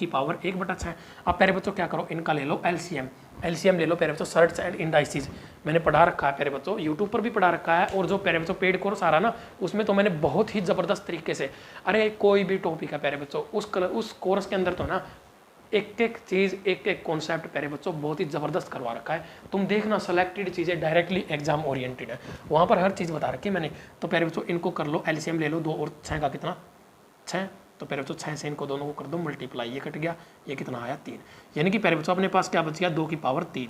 पावर 1/6। अब प्यारे बच्चों क्या करो, इनका ले लो एलसीएम ले लो प्यारे बच्चों, सर्ट्स एंड इंडाइसिस मैंने पढ़ा रखा है प्यारे बच्चों, यूट्यूब पर भी पढ़ा रखा है, और जो प्यारे बच्चों पेड कोर्स आ रहा ना उसमें तो मैंने बहुत ही ज़बरदस्त तरीके से, अरे कोई भी टॉपिक है प्यारे बच्चों उस कोर्स के अंदर तो ना एक एक चीज़ एक एक कॉन्सेप्ट प्यारे बच्चों बहुत ही ज़बरदस्त करवा रखा है। तुम देखना सेलेक्टेड चीज़ें डायरेक्टली एग्जाम ओरिएंटेड है, वहाँ पर हर चीज़ बता रखी है मैंने। तो प्यारे बच्चों इनको कर लो, एलसीएम ले लो, 2 और 6 का कितना 6, तो प्यारे बच्चों 6 से इनको दोनों को कर दो मल्टीप्लाई, ये कट गया, ये कितना आया 3, यानी कि प्यारे बच्चों अपने पास क्या बच गया 2 की पावर 3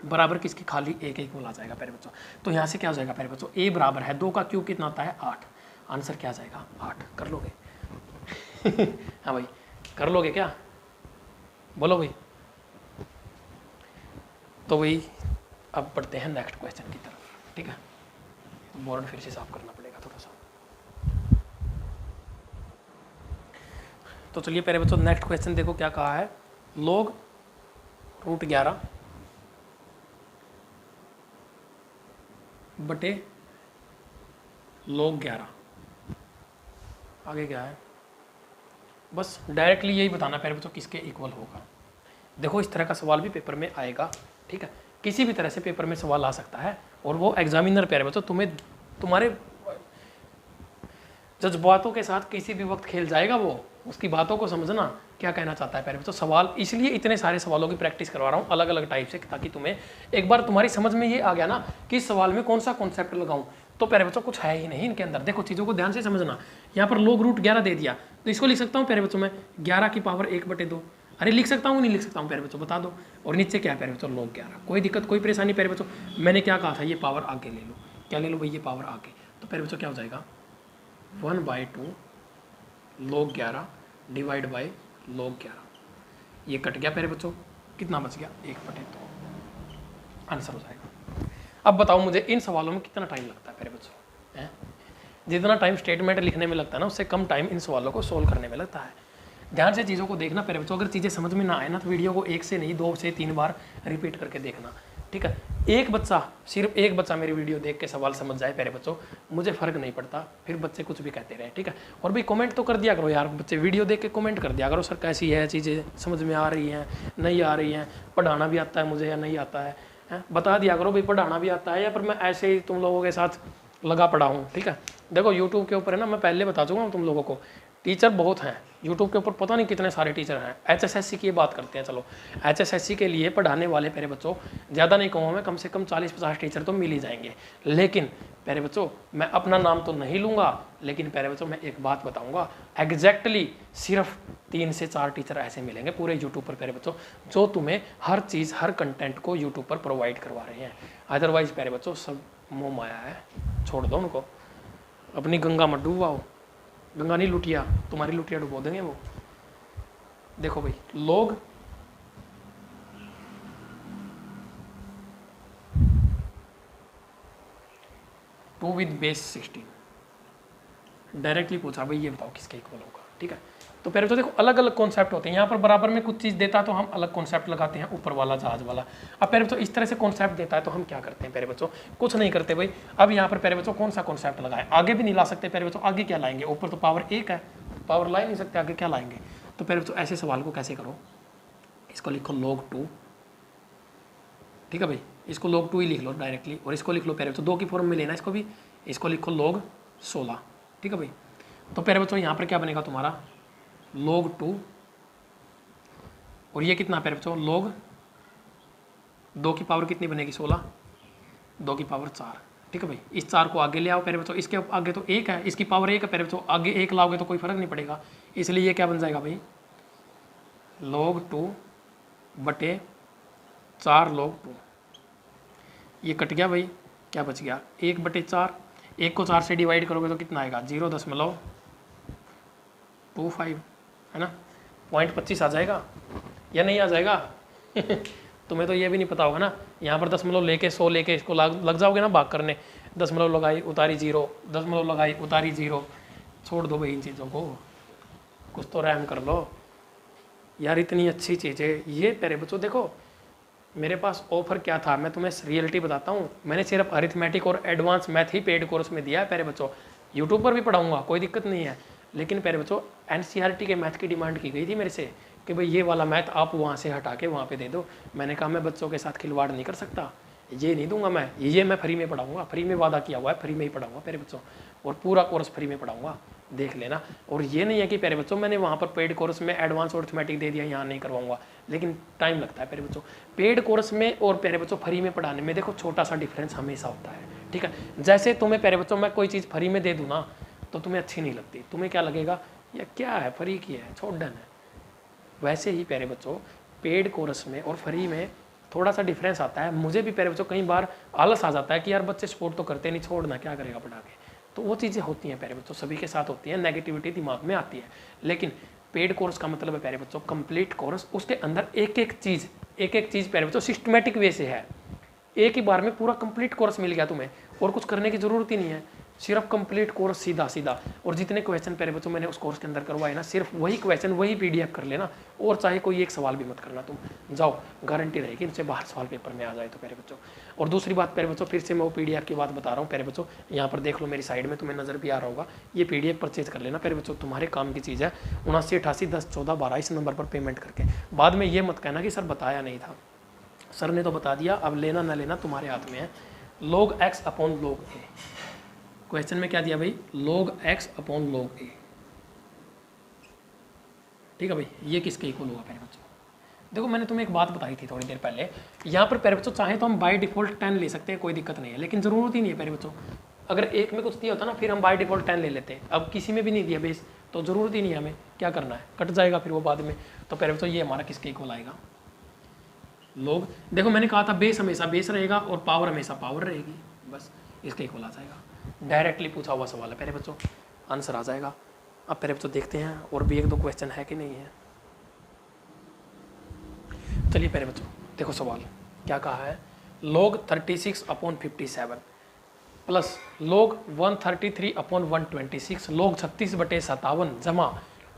बराबर किसकी खाली 1 इक्वल आ जाएगा प्यारे बच्चों। तो यहाँ से क्या हो जाएगा प्यारे बच्चों, a बराबर है 2 का क्यूब कितना आता है 8, आंसर क्या आ जाएगा 8। कर लोगे हाँ भाई कर लोगे क्या, बोलो भाई। तो भाई अब पढ़ते हैं नेक्स्ट क्वेश्चन की तरफ। ठीक है, बोर्ड फिर से साफ करना पड़ेगा थोड़ा सा। तो चलिए प्यारे बच्चों नेक्स्ट क्वेश्चन देखो क्या कहा है, log √11 बटे log 11, आगे क्या है, बस डायरेक्टली यही बताना प्यारे बच्चों किसके इक्वल होगा। देखो इस तरह का सवाल भी पेपर में आएगा, ठीक है, किसी भी तरह से पेपर में सवाल आ सकता है, और वो एग्जामिनर प्यारे बच्चों तुम्हें तुम्हारे जज्बातों के साथ किसी भी वक्त खेल जाएगा, वो उसकी बातों को समझना क्या कहना चाहता है प्यारे बच्चों। सवाल इसलिए इतने सारे सवालों की प्रैक्टिस करवा रहा हूँ अलग अलग टाइप से, ताकि तुम्हें एक बार तुम्हारी समझ में ये आ गया ना कि इस सवाल में कौन सा कॉन्सेप्ट लगाऊं, तो प्यारे बच्चों कुछ है ही नहीं इनके अंदर। देखो चीज़ों को ध्यान से समझना। यहाँ पर log रूट 11 दे दिया तो इसको लिख सकता हूँ प्यारे बच्चों मैं 11 की पावर 1/2। अरे लिख सकता हूँ नहीं लिख सकता हूँ प्यारे बच्चों, बता दो। और नीचे क्या है प्यारे बच्चों, log 11। कोई दिक्कत कोई परेशानी प्यारे बच्चों। मैंने क्या कहा था, ये पावर आगे ले लो। क्या ले लो भाई, ये पावर आगे। तो प्यारे बच्चों क्या हो जाएगा 1/2 log 11 डिवाइड बाई log 11। ये कट गया प्यारे बच्चों, कितना बच गया 1/2। आंसर हो जाएगा। अब बताओ मुझे इन सवालों में कितना टाइम लगता है प्यारे बच्चों, हैं? जितना टाइम स्टेटमेंट लिखने में लगता है ना, उससे कम टाइम इन सवालों को सोल्व करने में लगता है। ध्यान से चीज़ों को देखना प्यारे बच्चों। अगर चीज़ें समझ में ना आए ना तो वीडियो को 1 से नहीं 2 से 3 बार रिपीट करके देखना, ठीक है। एक बच्चा, सिर्फ एक बच्चा मेरी वीडियो देख के सवाल समझ जाए प्यारे बच्चों, मुझे फ़र्क नहीं पड़ता, फिर बच्चे कुछ भी कहते रहे, ठीक है। और भाई कमेंट तो कर दिया करो यार, बच्चे वीडियो देख के कमेंट कर दिया करो, सर कैसी है चीज़ें, समझ में आ रही हैं नहीं आ रही हैं, पढ़ाना भी आता है मुझे या नहीं आता है, बता दिया करो भाई पढ़ाना भी आता है या पर मैं ऐसे ही तुम लोगों के साथ लगा पड़ा हूँ, ठीक है। देखो यूट्यूब के ऊपर है ना, मैं पहले बता चुका हूँ तुम लोगों को, टीचर बहुत हैं यूट्यूब के ऊपर, पता नहीं कितने सारे टीचर हैं। HSSC की बात करते हैं, चलो HSSC के लिए पढ़ाने वाले प्यारे बच्चों ज़्यादा नहीं कहूँगा मैं, कम से कम 40-50 टीचर तो मिल ही जाएंगे। लेकिन प्यारे बच्चों मैं अपना नाम तो नहीं लूँगा, लेकिन प्यारे बच्चों मैं एक बात बताऊँगा, एग्जैक्टली सिर्फ 3 से 4 टीचर ऐसे मिलेंगे पूरे यूट्यूब पर प्यारे बच्चों, जो तुम्हें हर चीज़ हर कंटेंट को यूट्यूब पर प्रोवाइड करवा रहे हैं। अदरवाइज प्यारे बच्चों सब मोह माया है, छोड़ दो उनको, अपनी गंगा मत डूबाओ। गंगा नहीं लुटिया, तुम्हारी लुटिया डुबो देंगे वो। देखो भाई log two with base 16 directly पूछा भाई ये बताओ किसके इक्वल होगा, ठीक है। तो पहले तो देखो अलग अलग कॉन्सेप्ट होते हैं, यहाँ पर बराबर में कुछ चीज़ देता है तो हम अलग कॉन्सेप्ट लगाते हैं, ऊपर वाला जहाज वाला। अब पहले बच्चों इस तरह से कॉन्सेप्ट देता है तो हम क्या करते हैं प्यारे बच्चों, कुछ नहीं करते भाई। अब यहाँ पर प्यारे बच्चों कौन सा कॉन्सेप्ट लगाए, आगे भी नहीं ला सकते प्यारे बच्चों, आगे क्या लाएंगे, ऊपर तो पावर 1 है, पावर ला ही नहीं सकते, आगे क्या लाएंगे। तो प्यारे बच्चों ऐसे सवाल को कैसे करो, इसको लिखो log 2, ठीक है भाई, इसको log 2 ही लिख लो डायरेक्टली, और इसको लिख लो प्यारे बच्चों 2 की फॉर्म में लेना इसको भी, इसको लिखो log 16, ठीक है भाई। तो प्यारे बच्चों यहाँ पर क्या बनेगा तुम्हारा log 2, और ये कितना प्यारे बच्चों log 2 की पावर कितनी बनेगी 16, 2 की पावर 4, ठीक है भाई। इस 4 को आगे ले आओ प्यारे बच्चों, इसके आगे तो 1 है, इसकी पावर 1 है प्यारे बच्चों, आगे 1 लाओगे तो कोई फर्क नहीं पड़ेगा, इसलिए ये क्या बन जाएगा भाई log 2/4 log 2। ये कट गया भाई, क्या बच गया 1/4, 1 को 4 से डिवाइड करोगे तो कितना आएगा 0.25, है ना, 0.25 आ जाएगा या नहीं आ जाएगा तुम्हें तो ये भी नहीं पता होगा ना, यहाँ पर 0 लेके 100 लेके इसको लग जाओगे ना भाग करने, 0 लगाई उतारी 0, 0 लगाई उतारी 0, छोड़ दो भाई इन चीज़ों को, कुछ तो रहम कर लो यार, इतनी अच्छी चीज़ है ये प्यारे बच्चों। देखो मेरे पास ऑफर क्या था, मैं तुम्हें रियलिटी बताता हूँ, मैंने सिर्फ अरिथमेटिक और एडवांस मैथ ही पेड कोर्स में दिया है प्यारे बच्चों, यूट्यूब पर भी पढ़ाऊँगा कोई दिक्कत नहीं है, लेकिन प्यारे बच्चों NCERT के मैथ की डिमांड की गई थी मेरे से कि भाई ये वाला मैथ आप वहाँ से हटा के वहाँ पे दे दो। मैंने कहा मैं बच्चों के साथ खिलवाड़ नहीं कर सकता, ये नहीं दूंगा मैं, ये मैं फ्री में पढ़ाऊँगा, फ्री में वादा किया हुआ है, फ्री में ही पढ़ाऊँगा प्यारे बच्चों, और पूरा कोर्स फ्री में पढ़ाऊँगा, देख लेना। और ये नहीं है कि प्यारे बच्चों मैंने वहाँ पर पेड कोर्स में एडवांस अरिथमेटिक दे दिया, यहाँ नहीं करवाऊँगा, लेकिन टाइम लगता है प्यारे बच्चों। पेड कोर्स में और प्यारे बच्चों फ्री में पढ़ाने में देखो छोटा सा डिफरेंस हमेशा होता है, ठीक है। जैसे तुम्हें प्यारे बच्चों मैं कोई चीज़ फ्री में दे दूँ ना तो तुम्हें अच्छी नहीं लगती, तुम्हें क्या लगेगा या क्या है फ्री की है छोड़ डन है, वैसे ही प्यारे बच्चों पेड कोर्स में और फ्री में थोड़ा सा डिफरेंस आता है। मुझे भी प्यारे बच्चों कई बार आलस आ जाता है कि यार बच्चे सपोर्ट तो करते नहीं, छोड़ना क्या करेगा पढ़ा के, तो वो चीज़ें होती हैं प्यारे बच्चों, सभी के साथ होती हैं, नेगेटिविटी दिमाग में आती है। लेकिन पेड कोर्स का मतलब है प्यारे बच्चों कंप्लीट कोर्स, उसके अंदर एक एक चीज़ प्यारे बच्चों सिस्टमेटिक वे से है, एक ही बार में पूरा कंप्लीट कोर्स मिल गया तुम्हें, और कुछ करने की ज़रूरत ही नहीं है, सिर्फ कंप्लीट कोर्स सीधा सीधा। और जितने क्वेश्चन प्यारे बच्चों मैंने उस कोर्स के अंदर करवाए ना, सिर्फ वही क्वेश्चन वही PDF कर लेना, और चाहे कोई एक सवाल भी मत करना तुम, जाओ गारंटी रहेगी इनसे बाहर सवाल पेपर में आ जाए तो प्यारे बच्चों। और दूसरी बात प्यारे बच्चों, फिर से मैं वो PDF की बात बता रहा हूँ प्यारे बच्चों, यहाँ पर देख लो मेरी साइड में तुम्हें नज़र भी आ रहा होगा, ये PDF परचेज कर लेना प्यारे बच्चों, तुम्हारे काम की चीज़ है। 79 88 10 14 12 इस नंबर पर पेमेंट करके, बाद में ये मत कहना कि सर बताया नहीं था, सर ने तो बता दिया, अब लेना ना लेना तुम्हारे हाथ में है। log x upon log a, question में क्या दिया भाई log x upon log a, ठीक है भाई, ये किसके इक्वल हुआ प्यारे बच्चों। देखो मैंने तुम्हें एक बात बताई थी थोड़ी देर पहले, यहाँ पर प्यारे बच्चों चाहे तो हम बाय डिफॉल्ट 10 ले सकते हैं, कोई दिक्कत नहीं है, लेकिन ज़रूरत ही नहीं है प्यारे बच्चों। अगर एक में कुछ दिया होता ना फिर हम बाय डिफॉल्ट 10 ले लेते हैं, अब किसी में भी नहीं दिया बेस तो ज़रूरत ही नहीं है हमें क्या करना है, कट जाएगा फिर वो बाद में। तो पहले तो ये हमारा किसके इक्वल आएगा, लोग। देखो मैंने कहा था बेस हमेशा बेस रहेगा और पावर हमेशा पावर रहेगी, बस इसके इक्वल आ जाएगा। डायरेक्टली पूछा हुआ सवाल है पहले बच्चों, आंसर आ जाएगा। अब पहले बच्चों देखते हैं और भी एक दो क्वेश्चन है कि नहीं है। चलिए पहले बच्चों देखो सवाल क्या कहा है, log 36/57 प्लस log 133/126 log 36/57 जमा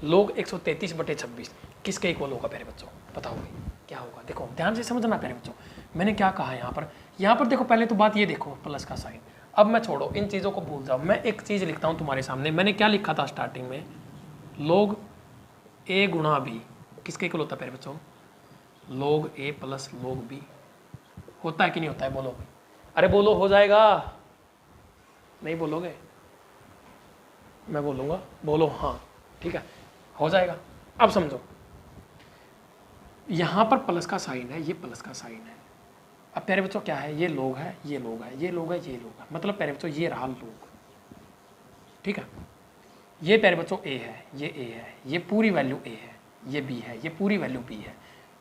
log 133/26 किसके इक्वल होगा पहले बच्चों, बताओ भाई क्या होगा। देखो ध्यान से समझना पहले बच्चों, मैंने क्या कहा है यहाँ पर देखो पहले तो बात ये देखो प्लस का साइन। अब मैं छोड़ो इन चीज़ों को भूल जाओ, मैं एक चीज़ लिखता हूँ तुम्हारे सामने। मैंने क्या लिखा था स्टार्टिंग में, log a गुणा b किसके इक्वल होता है पहले बच्चों, log a plus log b होता है कि नहीं होता है, बोलो। अरे बोलो, हो जाएगा, नहीं बोलोगे मैं बोलूँगा, बोलो हाँ ठीक है हो जाएगा। अब समझो यहाँ पर प्लस का साइन है, ये प्लस का साइन है। अब प्यारे बच्चों क्या है, ये लोग है, ये लोग है, ये लोग है, ये लोग है, मतलब प्यारे बच्चों ये रहा लोग, ठीक है। ये प्यारे बच्चों a है, ये a है, ये पूरी वैल्यू a है, ये b है, ये पूरी वैल्यू b है,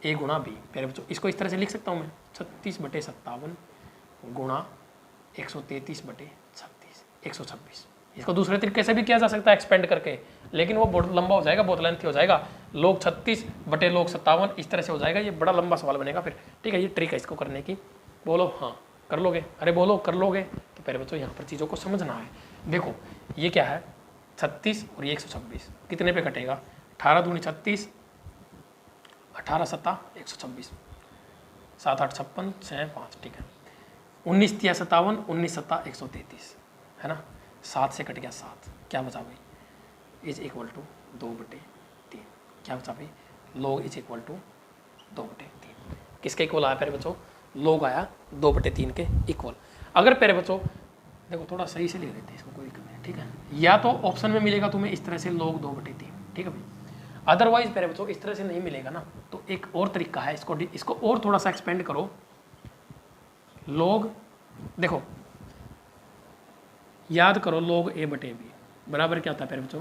a गुणा b। प्यारे बच्चों इसको इस तरह से लिख सकता हूँ मैं, 36/57 गुणा 133/36 126। इसको दूसरे तरीके से भी किया जा सकता है एक्सपेंड करके, लेकिन वो बहुत लंबा हो जाएगा, बहुत लेंथी हो जाएगा। log 36/log 57 इस तरह से हो जाएगा, ये बड़ा लंबा सवाल बनेगा फिर, ठीक है। ये ट्रिक है इसको करने की, बोलो हाँ कर लोगे, अरे बोलो कर लोगे। तो पहले बच्चों यहाँ पर चीज़ों को समझना है। देखो ये क्या है 36 और ये 126 कितने पे कटेगा, 18 दूनी 36, 18 सत्ता 126, 7 8 56 6 5, ठीक है। 19 तिया 57, 19 सत्ता 133 है ना, 7 से कट गया 7, क्या बचा भाई, इज इक्वल टू 2/3, क्या बचा भाई, log इज इक्वल टू 2/3। किसके इक्वल आया प्यारे बच्चों, log आया 2/3 के इक्वल। अगर प्यारे बच्चों देखो थोड़ा सही से लिख लेते हैं इसको, कोई दिक्कत नहीं, ठीक है। या तो ऑप्शन में मिलेगा तुम्हें इस तरह से log 2/3, ठीक है भाई। अदरवाइज प्यारे बच्चों इस तरह से नहीं मिलेगा ना, तो एक और तरीका है, इसको और थोड़ा सा एक्सपेंड करो। log देखो याद करो, log a/b बराबर क्या होता है प्यारे बच्चों,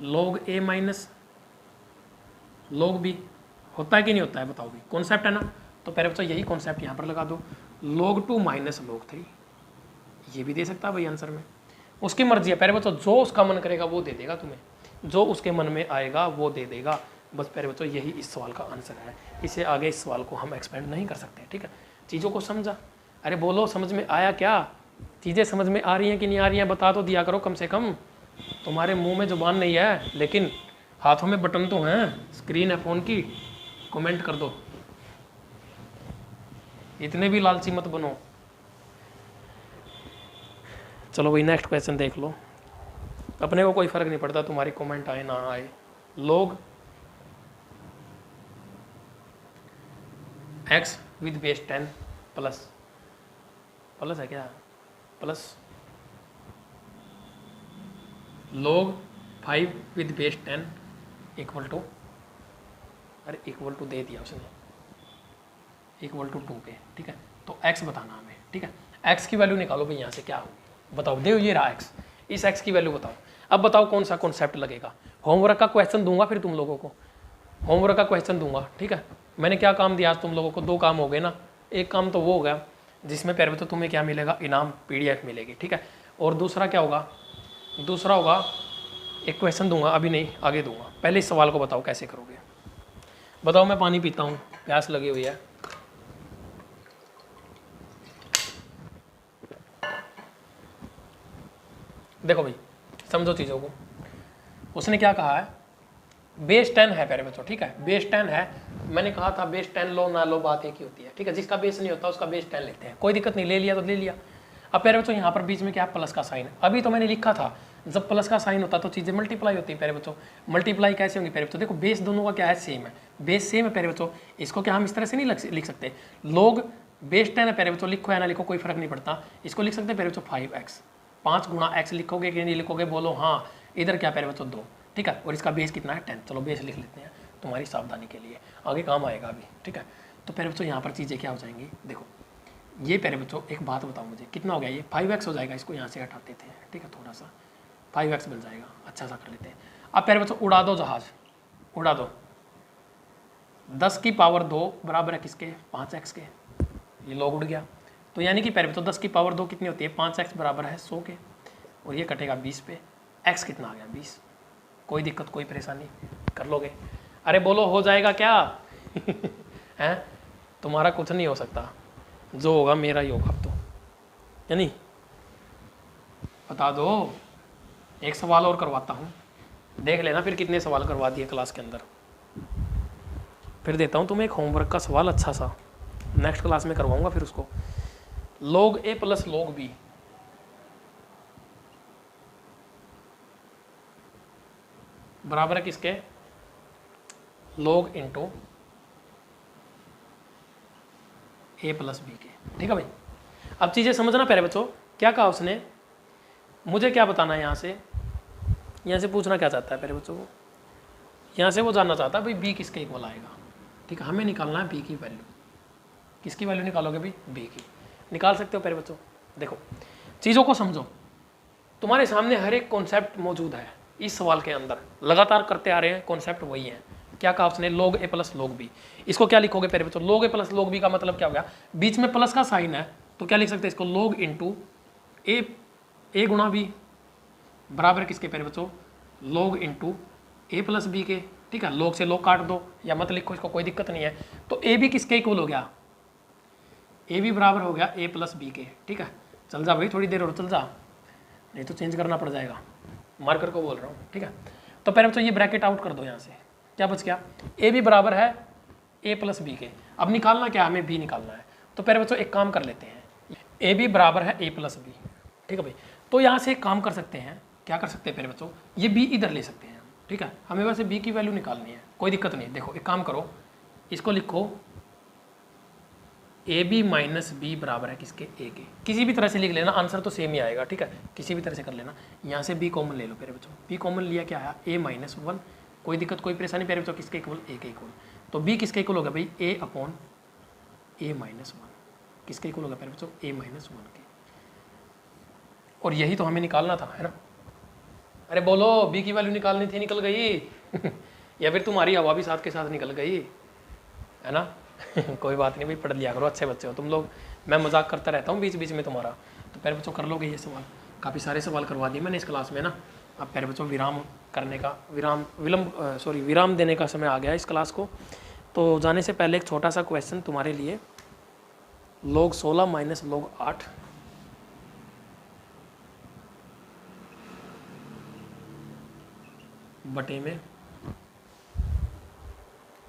log a minus log b होता है कि नहीं होता है, बताओ भी, कॉन्सेप्ट है ना। तो प्यारे बच्चों यही कॉन्सेप्ट यहाँ पर लगा दो, log 2 माइनस log 3, ये भी दे सकता है भाई आंसर में, उसकी मर्जी है प्यारे बच्चों, जो उसका मन करेगा वो दे देगा तुम्हें, जो उसके मन में आएगा वो दे देगा। बस प्यारे बच्चों यही इस सवाल का आंसर है, इससे आगे इस सवाल को हम एक्सपेंड नहीं कर सकते, ठीक है। चीज़ों को समझा, अरे बोलो समझ में आया क्या, चीज़ें समझ में आ रही हैं कि नहीं आ रही हैं, बता तो दिया करो कम से कम। तुम्हारे मुंह में जुबान नहीं है लेकिन हाथों में बटन तो हैं, स्क्रीन है फ़ोन की, कमेंट कर दो, इतने भी लालची मत बनो। चलो भाई नेक्स्ट क्वेश्चन देख लो, अपने को कोई फ़र्क नहीं पड़ता तुम्हारी कमेंट आए ना आए। log x with base 10 plus plus है क्या, plus log 5 with base 10 equal to, अरे इक्वल टू दे दिया उसने, इक्वल टू 2 के, ठीक है। तो x बताना हमें, ठीक है। x की वैल्यू निकालो भाई, यहाँ से क्या होगी बताओ, दे ये रहा x, इस x की वैल्यू बताओ। अब बताओ कौन सा कॉन्सेप्ट लगेगा, होमवर्क का क्वेश्चन दूंगा फिर तुम लोगों को, होमवर्क का क्वेश्चन दूंगा, ठीक है। मैंने क्या काम दिया आज तुम लोगों को, 2 काम हो गए ना, एक काम तो वो हो गया जिसमें पहले तो तुम्हें क्या मिलेगा, इनाम PDF मिलेगी, ठीक है। और दूसरा क्या होगा, दूसरा होगा एक क्वेश्चन दूंगा, अभी नहीं आगे दूंगा, पहले इस सवाल को बताओ कैसे करोगे। बताओ, मैं पानी पीता हूँ, प्यास लगी हुई है। देखो भाई समझो चीज़ों को, उसने क्या कहा है, बेस 10 है प्यारे बच्चों, ठीक है। बेस 10 है, मैंने कहा था बेस 10 लो ना लो बात एक ही होती है, ठीक है। जिसका बेस नहीं होता उसका बेस 10 लिखते हैं, कोई दिक्कत नहीं, ले लिया तो ले लिया। अब प्यारे बच्चों यहाँ पर बीच में क्या है, प्लस का साइन। अभी तो मैंने लिखा था जब प्लस का साइन होता तो चीज़ें मल्टीप्लाई होती है प्यारे बच्चों। मल्टीप्लाई कैसे होंगी प्यारे बच्चों, देखो बेस दोनों का क्या है, सेम है, बेस सेम है प्यारे बच्चों। इसको क्या हम इस तरह से नहीं लिख सकते, लोग बेस 10 है प्यारे बच्चों, लिखो या ना लिखो कोई फर्क नहीं पड़ता। इसको लिख सकते हैं प्यारे बच्चों 5x, 5 गुणा x लिखोगे कि नहीं लिखोगे, बोलो हाँ। इधर क्या प्यारे बच्चों 2, ठीक है। और इसका बेस कितना है 10, चलो बेस लिख लेते हैं तुम्हारी सावधानी के लिए, आगे काम आएगा अभी, ठीक है। तो प्यारे बच्चों यहाँ पर चीज़ें क्या हो जाएंगी, देखो ये प्यारे बच्चों एक बात बताओ मुझे, कितना हो गया ये 5x हो जाएगा, इसको यहाँ से हटाते थे, ठीक है, थोड़ा सा 5x बन जाएगा, अच्छा सा कर लेते हैं। अब प्यारे बच्चों उड़ा दो जहाज, उड़ा दो, 10 की पावर 2 बराबर है किसके, 5x के, ये log उड़ गया। तो यानी कि प्यारे बच्चों 10 की पावर 2 कितनी होती है, 5x बराबर है 100 के, और ये कटेगा 20 पे, x कितना आ गया 20। कोई दिक्कत कोई परेशानी, कर लोगे? अरे बोलो हो जाएगा क्या? हैं? तुम्हारा कुछ नहीं हो सकता, जो होगा मेरा ही होगा अब तो, यानी बता दो। एक सवाल और करवाता हूँ, देख लेना फिर कितने सवाल करवा दिए क्लास के अंदर। फिर देता हूँ तुम्हें एक होमवर्क का सवाल अच्छा सा, नेक्स्ट क्लास में करवाऊंगा फिर उसको। log a plus log b बराबर है किसके, log into a plus B के, ठीक है भाई। अब चीज़ें समझना प्यारे बच्चों, क्या कहा उसने, मुझे क्या बताना है, यहाँ से पूछना क्या चाहता है प्यारे बच्चों को, यहाँ से वो जानना चाहता है भाई b किसके इक्वल आएगा, ठीक है। हमें निकालना है b की वैल्यू, किसकी वैल्यू निकालोगे भाई, b की। निकाल सकते हो प्यारे बच्चों, देखो चीज़ों को समझो, तुम्हारे सामने हर एक कॉन्सेप्ट मौजूद है इस सवाल के अंदर, लगातार करते आ रहे हैं, कॉन्सेप्ट वही है। क्या कहा उसने, log a plus log b, इसको क्या लिखोगे प्यारे बच्चों, log a plus log b का मतलब क्या हो गया, बीच में प्लस का साइन है तो क्या लिख सकते हैं इसको, log इंटू a गुणा b बराबर किसके प्यारे बच्चों, log into a plus b के, ठीक है। log से log काट दो या मत लिखो, इसको कोई दिक्कत नहीं है। तो a भी किसके इक्वल हो गया, a भी बराबर हो गया a प्लस b के, ठीक है। चल जा भाई थोड़ी देर और चल जा, नहीं तो चेंज करना पड़ जाएगा, मार्कर को बोल रहा हूँ, ठीक है। तो पहले बच्चों ये ब्रैकेट आउट कर दो, यहाँ से क्या बच गया, a भी बराबर है a प्लस बी के। अब निकालना क्या, हमें b निकालना है। तो पहले बच्चों एक काम कर लेते हैं, a भी बराबर है a प्लस बी, ठीक है भाई। तो यहाँ से एक काम कर सकते हैं, क्या कर सकते हैं पहले बच्चों, ये b इधर ले सकते हैं, ठीक है। हमें वैसे b की वैल्यू निकालनी है, कोई दिक्कत नहीं। देखो एक काम करो, इसको लिखो ए बी माइनस बी बराबर है किसके, ए के। किसी भी तरह से लिख लेना, आंसर तो सेम ही आएगा, ठीक है। किसी भी तरह से कर लेना। यहाँ से बी कॉमन ले लो मेरे बच्चों, बी कॉमन लिया क्या आया, ए माइनस 1। कोई दिक्कत कोई परेशानी मेरे बच्चों, किसके इक्वल, ए के इक्वल। तो बी किसके इक्वल होगा भाई, ए अपॉन ए माइनस 1, किसके इक्वल होगा मेरे बच्चों, ए माइनस 1 के। और यही तो हमें निकालना था, है ना। अरे बोलो, बी की वैल्यू निकालनी थी, निकल गई। या फिर तुम्हारी हवा भी साथ के साथ निकल गई, है ना। कोई बात नहीं भाई, पढ़ लिया करो, अच्छे बच्चे हो तुम लोग। मैं मजाक करता रहता हूँ बीच बीच में तुम्हारा, तो प्यारे बच्चों कर लोगे ये सवाल। काफ़ी सारे सवाल करवा दिए मैंने इस क्लास में ना। अब प्यारे बच्चों विराम करने का, विराम देने का समय आ गया इस क्लास को। तो जाने से पहले एक छोटा सा क्वेश्चन तुम्हारे लिए, log 16 माइनस log 8 बटे में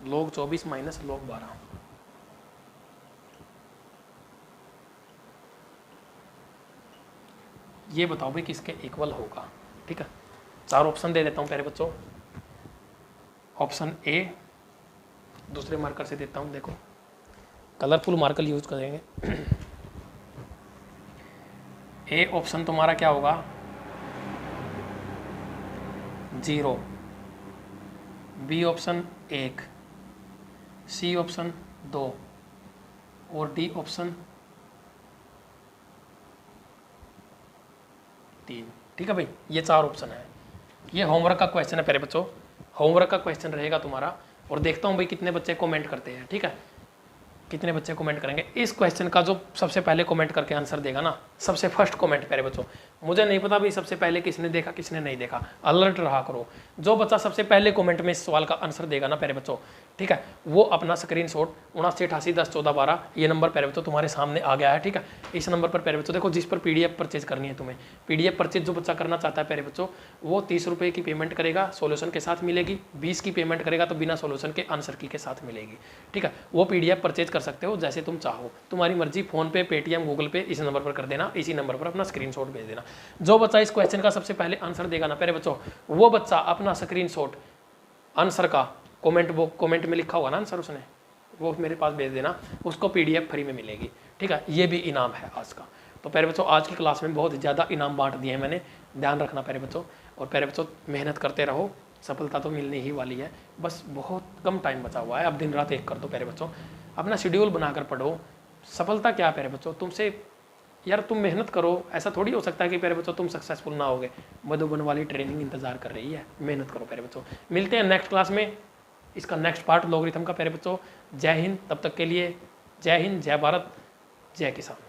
log 24 माइनस log 12। ये बताओ भाई किसके इक्वल होगा, ठीक है। 4 ऑप्शन दे देता हूँ प्यारे बच्चों। ऑप्शन ए, दूसरे मार्कर से देता हूँ, देखो कलरफुल मार्कर यूज करेंगे। ए ऑप्शन तुम्हारा क्या होगा, 0, बी ऑप्शन 1, सी ऑप्शन 2 और डी ऑप्शन 3, ठीक है भाई। ये 4 ऑप्शन है। ये होमवर्क का क्वेश्चन है प्यारे बच्चों, होमवर्क का क्वेश्चन रहेगा तुम्हारा। और देखता हूँ भाई कितने बच्चे कमेंट करते हैं, ठीक है। कितने बच्चे कमेंट करेंगे इस क्वेश्चन का, जो सबसे पहले कमेंट करके आंसर देगा ना, सबसे फर्स्ट कमेंट प्यारे बच्चों। मुझे नहीं पता भाई सबसे पहले किसने देखा किसने नहीं देखा, अलर्ट रहा करो। जो बच्चा सबसे पहले कमेंट में इस सवाल का आंसर देगा ना प्यारे बच्चों, ठीक है, वो अपना स्क्रीनशॉट 7988101412 ये नंबर प्यारे बच्चों तुम्हारे सामने आ गया है, ठीक है। इस नंबर पर प्यारे बच्चों देखो, जिस पर PDF परचेज करनी है तुम्हें, PDF परचेज जो बच्चा करना चाहता है प्यारे बच्चों, वो 30 रुपये की पेमेंट करेगा, सोल्यूशन के साथ मिलेगी। 20 की पेमेंट करेगा तो बिना सोल्यूशन के आंसर की के साथ मिलेगी, ठीक है। वो PDF परचेज कर सकते हो जैसे तुम चाहो, तुम्हारी मर्जी। फोन पे, पेटीएम, गूगल पे, इस नंबर पर कर देना, इसी नंबर पर अपना स्क्रीनशॉट भेज देना। जो बच्चा इस क्वेश्चन का सबसे पहले आंसर देगा ना प्यारे बच्चों, वो बच्चा अपना स्क्रीनशॉट आंसर का कमेंट में लिखा होगा ना आंसर उसने, वो मेरे पास भेज देना, उसको PDF फ्री में मिलेगी, ठीक है। ये भी इनाम है आज का। तो प्यारे बच्चों आज की क्लास में बहुत ज़्यादा इनाम बांट दिए हैं मैंने, ध्यान रखना प्यारे बच्चों। और प्यारे बच्चों मेहनत करते रहो, सफलता तो मिलने ही वाली है, बस बहुत कम टाइम बचा हुआ है। अब दिन रात एक कर दो प्यारे बच्चों, अपना शेड्यूल बनाकर पढ़ो, सफलता क्या प्यारे बच्चों, तुमसे यार तुम मेहनत करो, ऐसा थोड़ी हो सकता है कि प्यारे बच्चों तुम सक्सेसफुल ना होगे। मधुबन वाली ट्रेनिंग इंतजार कर रही है, मेहनत करो प्यारे बच्चों। मिलते हैं नेक्स्ट क्लास में, इसका नेक्स्ट पार्ट लॉगरिथम का प्यारे बच्चों। जय हिंद, तब तक के लिए जय हिंद, जय भारत, जय किसान।